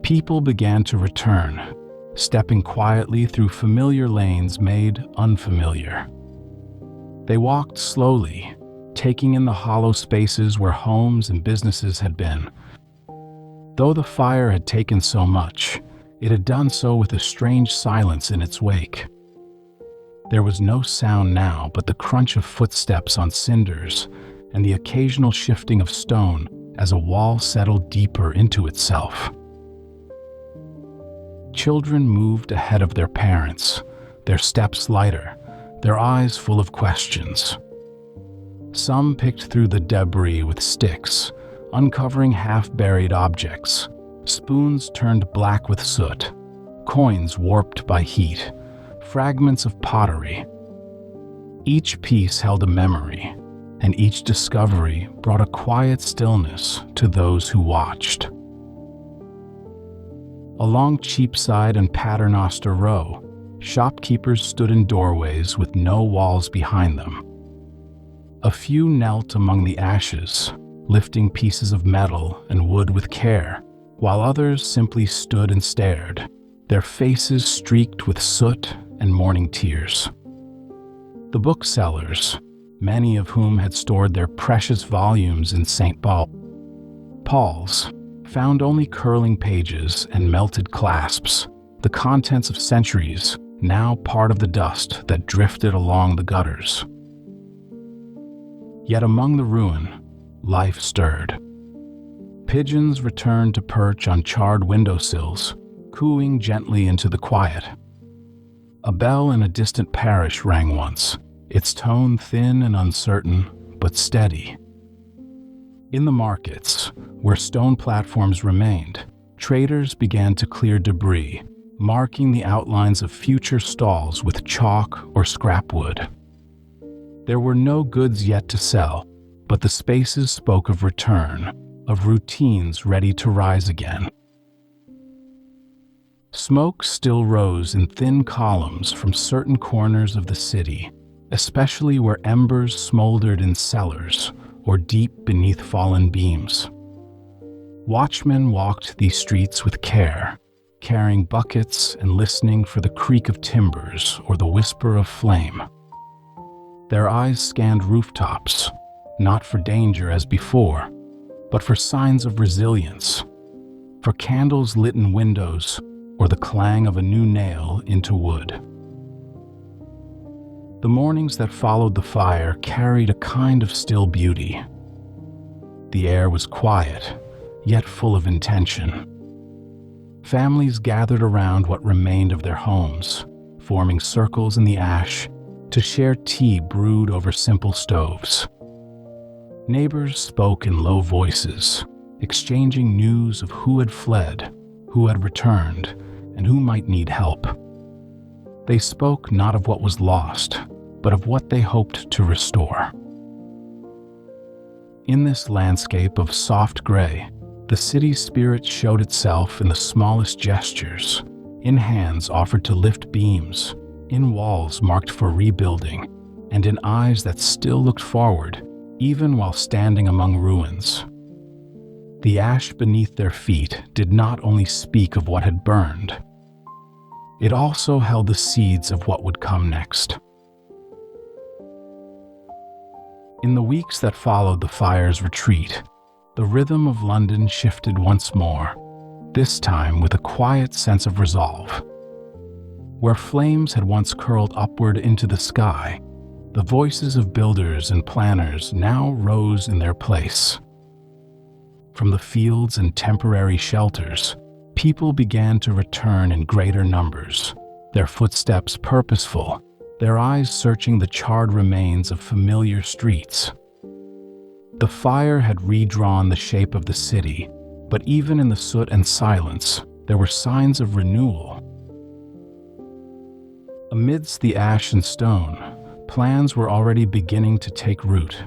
People began to return, stepping quietly through familiar lanes made unfamiliar. They walked slowly, taking in the hollow spaces where homes and businesses had been. Though the fire had taken so much, it had done so with a strange silence in its wake. There was no sound now but the crunch of footsteps on cinders and the occasional shifting of stone as a wall settled deeper into itself. Children moved ahead of their parents, their steps lighter, their eyes full of questions. Some picked through the debris with sticks, uncovering half-buried objects, spoons turned black with soot, coins warped by heat, fragments of pottery. Each piece held a memory, and each discovery brought a quiet stillness to those who watched. Along Cheapside and Paternoster Row, shopkeepers stood in doorways with no walls behind them. A few knelt among the ashes, lifting pieces of metal and wood with care, while others simply stood and stared, their faces streaked with soot and morning tears. The booksellers, many of whom had stored their precious volumes in St. Paul's, found only curling pages and melted clasps, the contents of centuries, now part of the dust that drifted along the gutters. Yet among the ruin, life stirred. Pigeons returned to perch on charred windowsills, cooing gently into the quiet. A bell in a distant parish rang once, its tone thin and uncertain, but steady. In the markets, where stone platforms remained, traders began to clear debris, marking the outlines of future stalls with chalk or scrap wood. There were no goods yet to sell, but the spaces spoke of return, of routines ready to rise again. Smoke still rose in thin columns from certain corners of the city, especially where embers smoldered in cellars or deep beneath fallen beams. Watchmen walked these streets with care, carrying buckets and listening for the creak of timbers or the whisper of flame. Their eyes scanned rooftops, not for danger as before, but for signs of resilience, for candles lit in windows or the clang of a new nail into wood. The mornings that followed the fire carried a kind of still beauty. The air was quiet, yet full of intention. Families gathered around what remained of their homes, forming circles in the ash to share tea brewed over simple stoves. Neighbors spoke in low voices, exchanging news of who had fled, who had returned, and who might need help. They spoke not of what was lost, but of what they hoped to restore. In this landscape of soft gray, the city's spirit showed itself in the smallest gestures, in hands offered to lift beams, in walls marked for rebuilding, and in eyes that still looked forward, even while standing among ruins. The ash beneath their feet did not only speak of what had burned, it also held the seeds of what would come next. In the weeks that followed the fire's retreat, the rhythm of London shifted once more, this time with a quiet sense of resolve. Where flames had once curled upward into the sky, the voices of builders and planners now rose in their place. From the fields and temporary shelters, people began to return in greater numbers, their footsteps purposeful, their eyes searching the charred remains of familiar streets. The fire had redrawn the shape of the city, but even in the soot and silence, there were signs of renewal. Amidst the ash and stone, plans were already beginning to take root.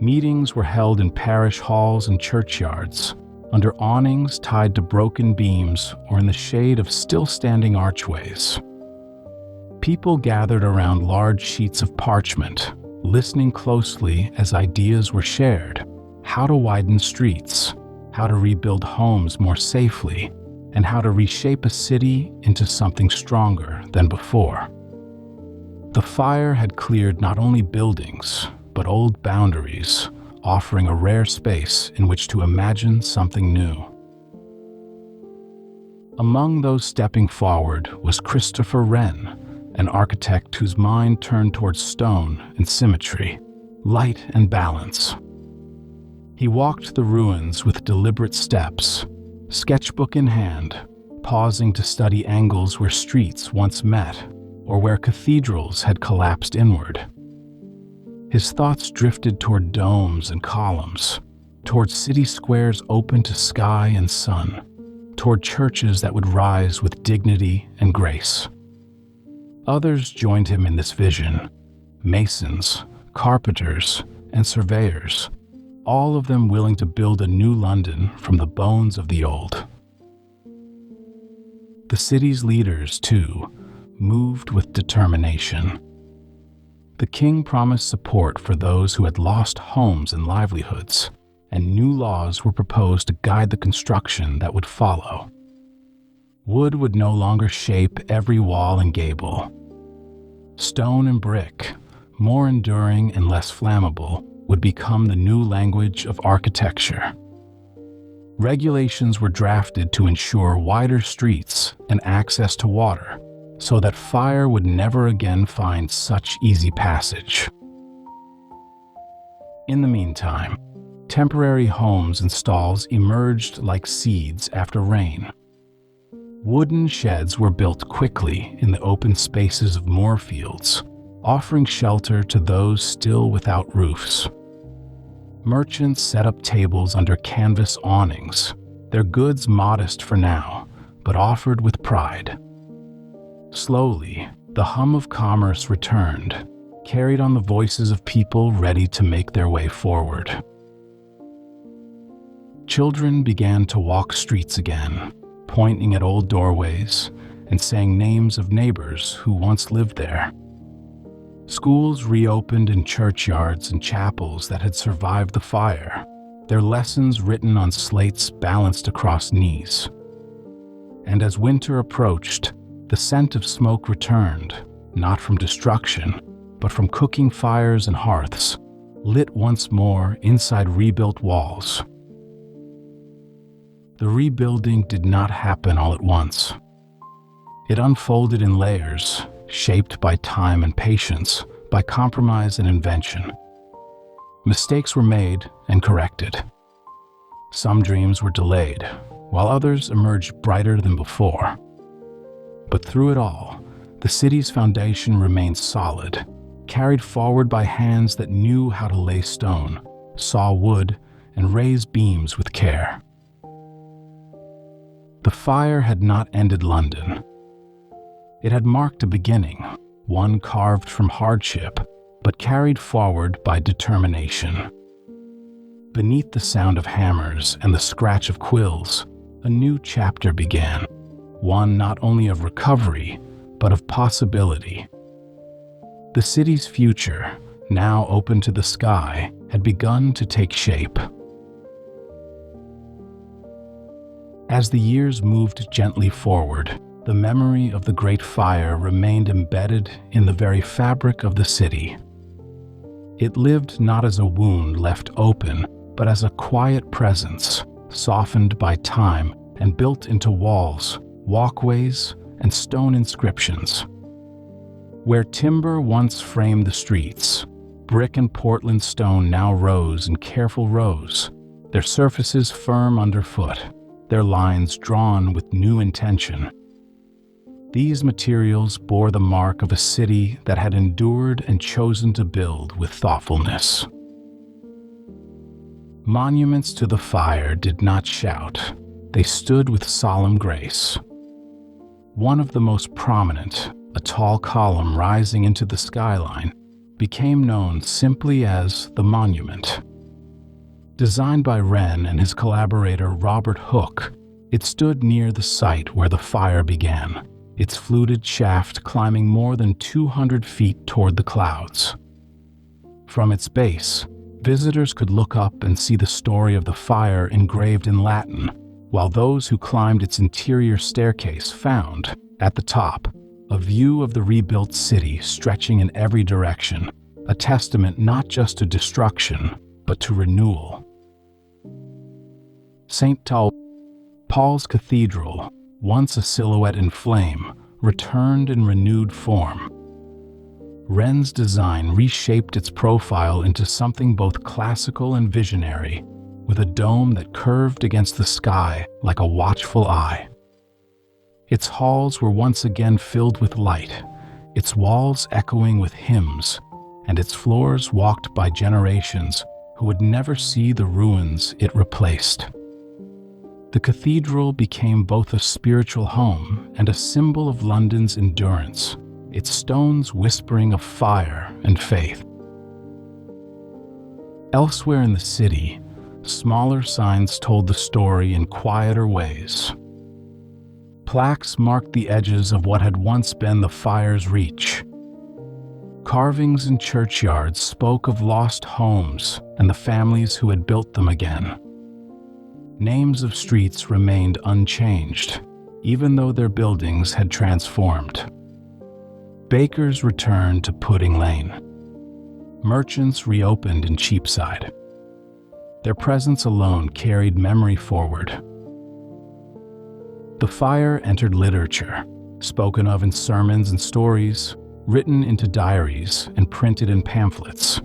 Meetings were held in parish halls and churchyards, under awnings tied to broken beams or in the shade of still-standing archways. People gathered around large sheets of parchment, listening closely as ideas were shared: how to widen streets, how to rebuild homes more safely, and how to reshape a city into something stronger than before. The fire had cleared not only buildings, but old boundaries, offering a rare space in which to imagine something new. Among those stepping forward was Christopher Wren, an architect whose mind turned towards stone and symmetry, light and balance. He walked the ruins with deliberate steps, sketchbook in hand, pausing to study angles where streets once met or where cathedrals had collapsed inward. His thoughts drifted toward domes and columns, toward city squares open to sky and sun, toward churches that would rise with dignity and grace. Others joined him in this vision: masons, carpenters, and surveyors, all of them willing to build a new London from the bones of the old. The city's leaders, too, moved with determination. The king promised support for those who had lost homes and livelihoods, and new laws were proposed to guide the construction that would follow. Wood would no longer shape every wall and gable. Stone and brick, more enduring and less flammable, would become the new language of architecture. Regulations were drafted to ensure wider streets and access to water, so that fire would never again find such easy passage. In the meantime, temporary homes and stalls emerged like seeds after rain. Wooden sheds were built quickly in the open spaces of moorfields, offering shelter to those still without roofs. Merchants set up tables under canvas awnings, their goods modest for now, but offered with pride. Slowly, the hum of commerce returned, carried on the voices of people ready to make their way forward. Children began to walk streets again, pointing at old doorways and saying names of neighbors who once lived there. Schools reopened in churchyards and chapels that had survived the fire, their lessons written on slates balanced across knees. And as winter approached, the scent of smoke returned, not from destruction, but from cooking fires and hearths, lit once more inside rebuilt walls. The rebuilding did not happen all at once. It unfolded in layers, shaped by time and patience, by compromise and invention. Mistakes were made and corrected. Some dreams were delayed, while others emerged brighter than before. But through it all, the city's foundation remained solid, carried forward by hands that knew how to lay stone, saw wood, and raise beams with care. The fire had not ended London. It had marked a beginning, one carved from hardship, but carried forward by determination. Beneath the sound of hammers and the scratch of quills, a new chapter began, one not only of recovery, but of possibility. The city's future, now open to the sky, had begun to take shape. As the years moved gently forward, the memory of the Great Fire remained embedded in the very fabric of the city. It lived not as a wound left open, but as a quiet presence, softened by time and built into walls, walkways, and stone inscriptions. Where timber once framed the streets, brick and Portland stone now rose in careful rows, their surfaces firm underfoot, their lines drawn with new intention. These materials bore the mark of a city that had endured and chosen to build with thoughtfulness. Monuments to the fire did not shout. They stood with solemn grace. One of the most prominent, a tall column rising into the skyline, became known simply as the Monument. Designed by Wren and his collaborator Robert Hooke, it stood near the site where the fire began, its fluted shaft climbing more than 200 feet toward the clouds. From its base, visitors could look up and see the story of the fire engraved in Latin, while those who climbed its interior staircase found, at the top, a view of the rebuilt city stretching in every direction, a testament not just to destruction, but to renewal. St. Paul's Cathedral, once a silhouette in flame, returned in renewed form. Wren's design reshaped its profile into something both classical and visionary, with a dome that curved against the sky like a watchful eye. Its halls were once again filled with light, its walls echoing with hymns, and its floors walked by generations who would never see the ruins it replaced. The cathedral became both a spiritual home and a symbol of London's endurance, its stones whispering of fire and faith. Elsewhere in the city, smaller signs told the story in quieter ways. Plaques marked the edges of what had once been the fire's reach. Carvings in churchyards spoke of lost homes and the families who had built them again. Names of streets remained unchanged, even though their buildings had transformed. Bakers returned to Pudding Lane. Merchants reopened in Cheapside. Their presence alone carried memory forward. The fire entered literature, spoken of in sermons and stories, written into diaries and printed in pamphlets.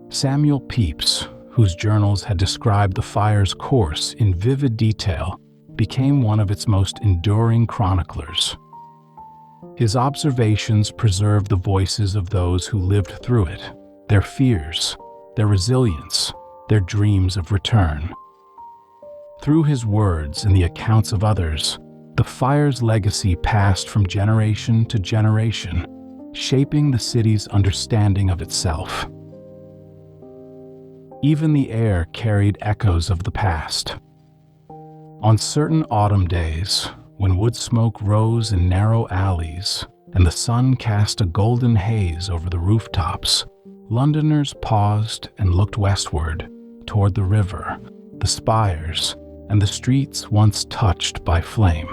Samuel Pepys, whose journals had described the fire's course in vivid detail, became one of its most enduring chroniclers. His observations preserved the voices of those who lived through it, their fears, their resilience, their dreams of return. Through his words and the accounts of others, the fire's legacy passed from generation to generation, shaping the city's understanding of itself. Even the air carried echoes of the past. On certain autumn days, when wood smoke rose in narrow alleys and the sun cast a golden haze over the rooftops, Londoners paused and looked westward, toward the river, the spires, and the streets once touched by flame.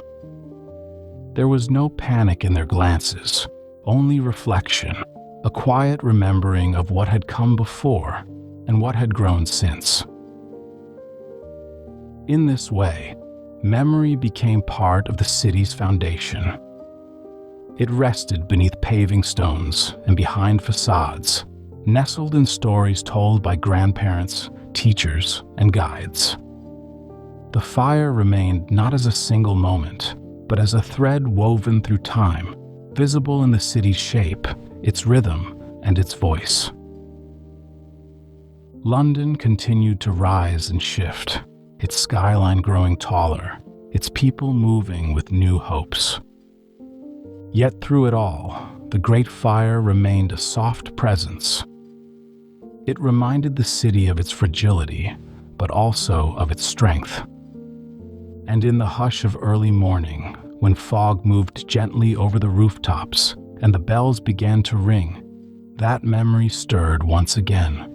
There was no panic in their glances, only reflection, a quiet remembering of what had come before and what had grown since. In this way, memory became part of the city's foundation. It rested beneath paving stones and behind facades, nestled in stories told by grandparents, teachers, and guides. The fire remained not as a single moment, but as a thread woven through time, visible in the city's shape, its rhythm, and its voice. London continued to rise and shift, its skyline growing taller, its people moving with new hopes. Yet through it all, the Great Fire remained a soft presence. It reminded the city of its fragility, but also of its strength. And in the hush of early morning, when fog moved gently over the rooftops and the bells began to ring, that memory stirred once again,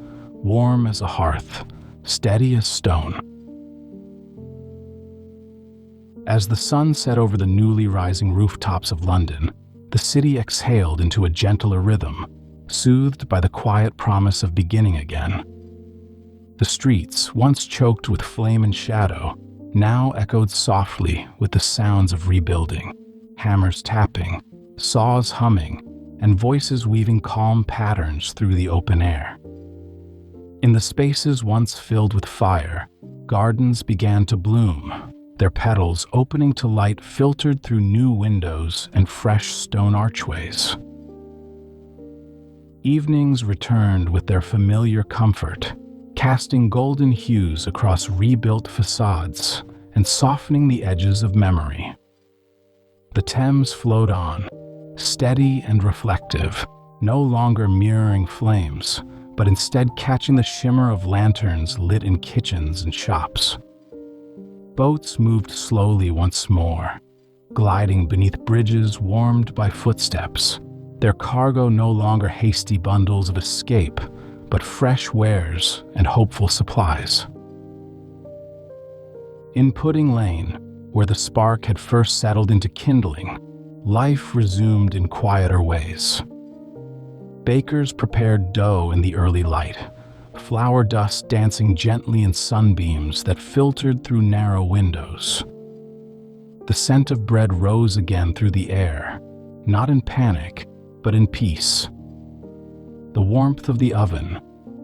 warm as a hearth, steady as stone. As the sun set over the newly rising rooftops of London, the city exhaled into a gentler rhythm, soothed by the quiet promise of beginning again. The streets, once choked with flame and shadow, now echoed softly with the sounds of rebuilding, hammers tapping, saws humming, and voices weaving calm patterns through the open air. In the spaces once filled with fire, gardens began to bloom, their petals opening to light filtered through new windows and fresh stone archways. Evenings returned with their familiar comfort, casting golden hues across rebuilt facades and softening the edges of memory. The Thames flowed on, steady and reflective, no longer mirroring flames, but instead catching the shimmer of lanterns lit in kitchens and shops. Boats moved slowly once more, gliding beneath bridges warmed by footsteps, their cargo no longer hasty bundles of escape, but fresh wares and hopeful supplies. In Pudding Lane, where the spark had first settled into kindling, life resumed in quieter ways. Bakers prepared dough in the early light, flour dust dancing gently in sunbeams that filtered through narrow windows. The scent of bread rose again through the air, not in panic, but in peace. The warmth of the oven,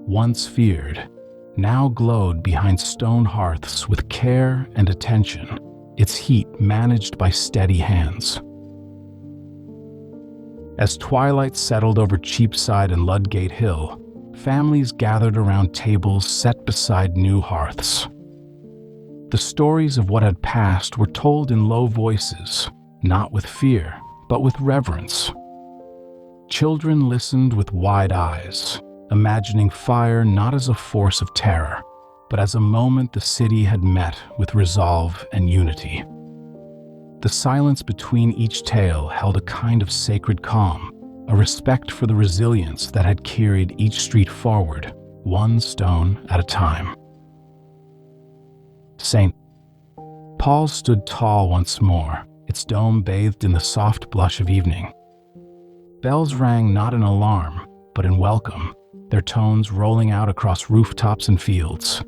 once feared, now glowed behind stone hearths with care and attention, its heat managed by steady hands. As twilight settled over Cheapside and Ludgate Hill, families gathered around tables set beside new hearths. The stories of what had passed were told in low voices, not with fear, but with reverence. Children listened with wide eyes, imagining fire not as a force of terror, but as a moment the city had met with resolve and unity. The silence between each tale held a kind of sacred calm, a respect for the resilience that had carried each street forward, one stone at a time. St. Paul's stood tall once more, its dome bathed in the soft blush of evening. Bells rang not in alarm, but in welcome, their tones rolling out across rooftops and fields.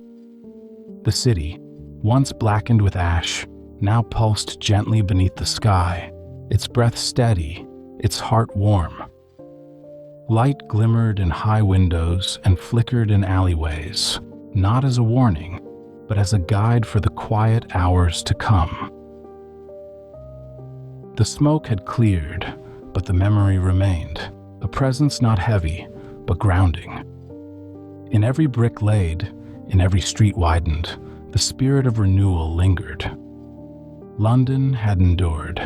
The city, once blackened with ash, now pulsed gently beneath the sky, its breath steady, its heart warm. Light glimmered in high windows and flickered in alleyways, not as a warning, but as a guide for the quiet hours to come. The smoke had cleared, but the memory remained, a presence not heavy, but grounding. In every brick laid, in every street widened, the spirit of renewal lingered. London had endured,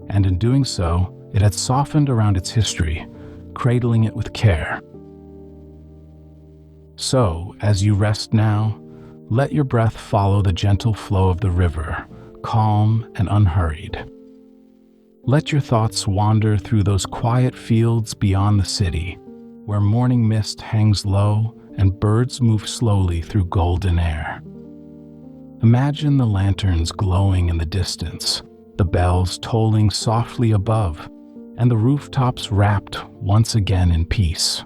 and in doing so, it had softened around its history, cradling it with care. So, as you rest now, let your breath follow the gentle flow of the river, calm and unhurried. Let your thoughts wander through those quiet fields beyond the city, where morning mist hangs low and birds move slowly through golden air. Imagine the lanterns glowing in the distance, the bells tolling softly above, and the rooftops wrapped once again in peace.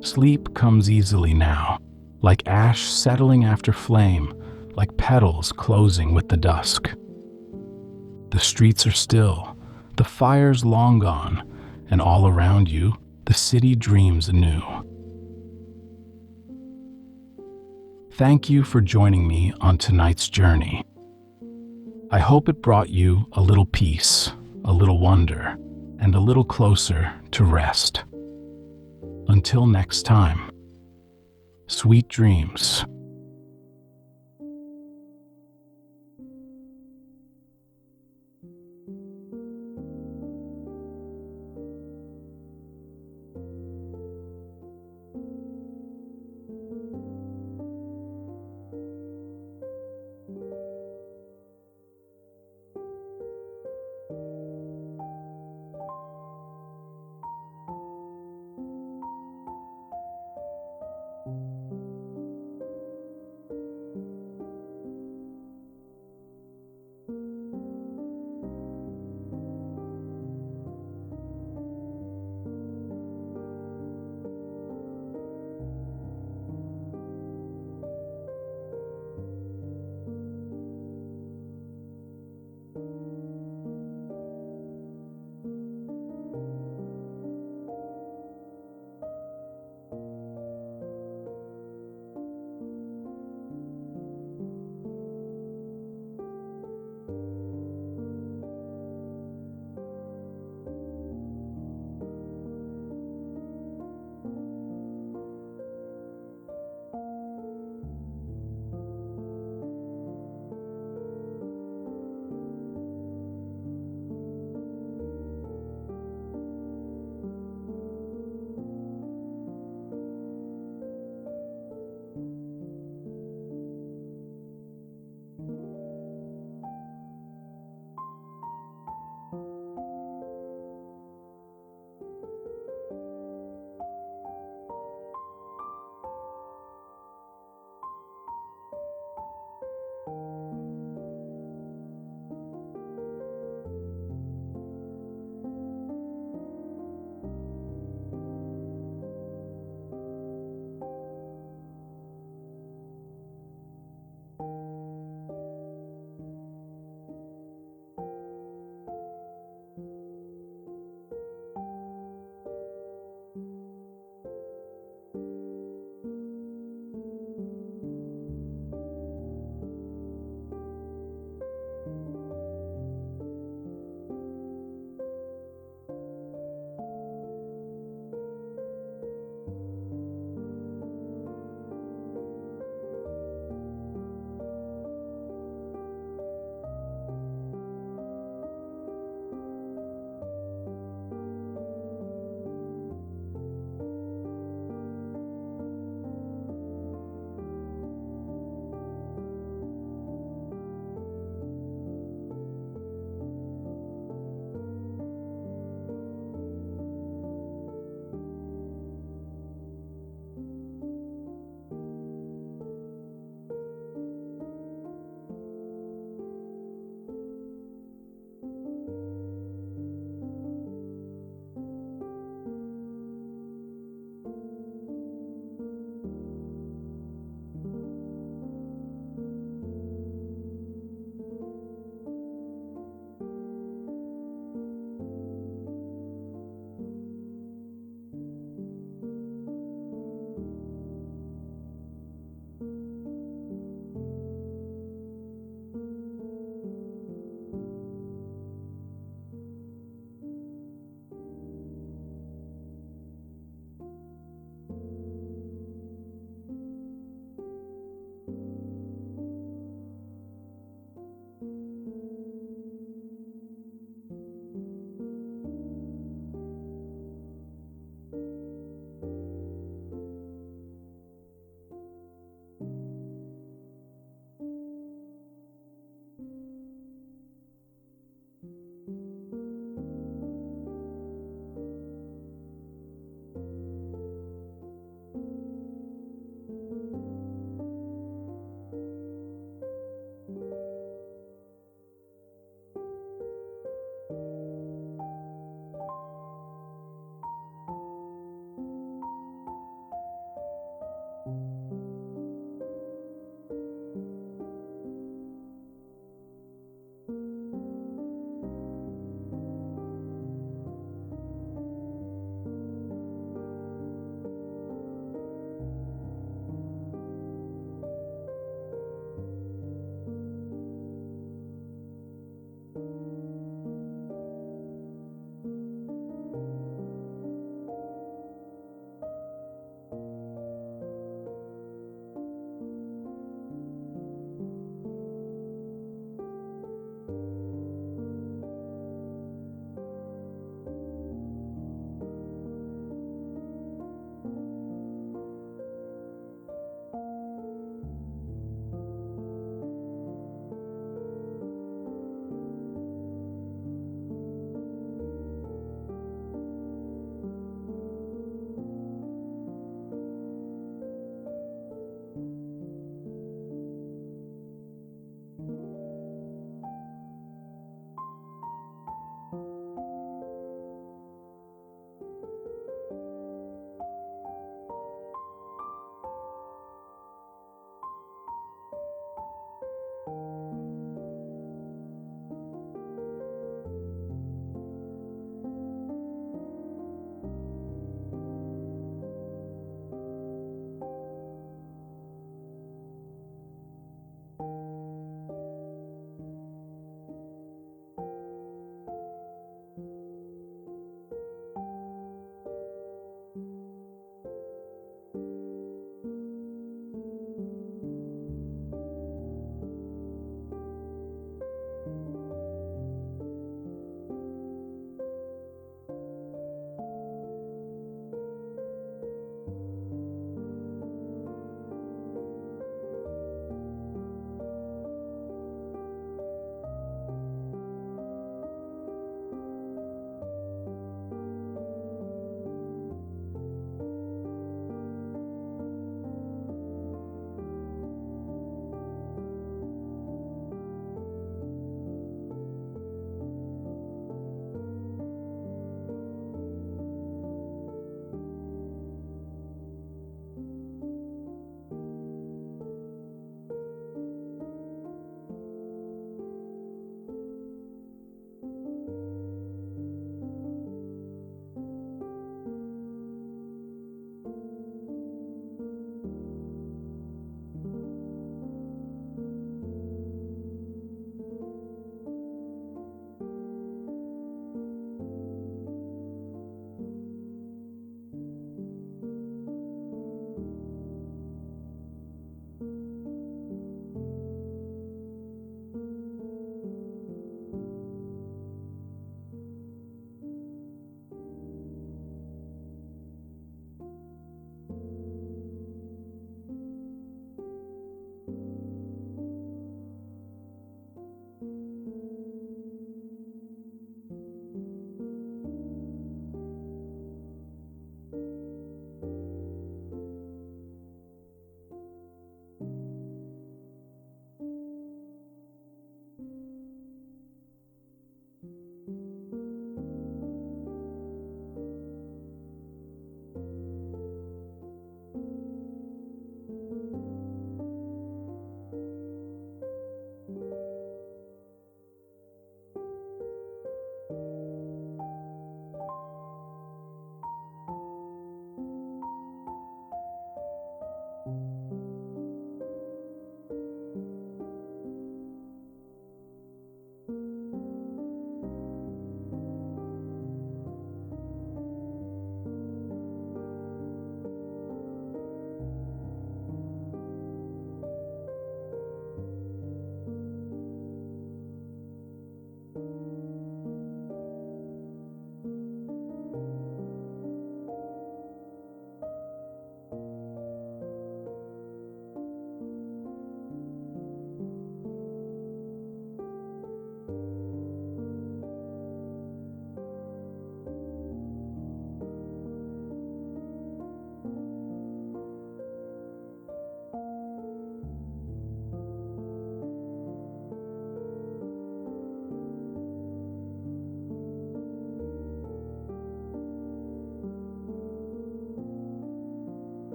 Sleep comes easily now, like ash settling after flame, like petals closing with the dusk. The streets are still, the fire's long gone, and all around you, the city dreams anew. Thank you for joining me on tonight's journey. I hope it brought you a little peace, a little wonder, and a little closer to rest. Until next time, sweet dreams.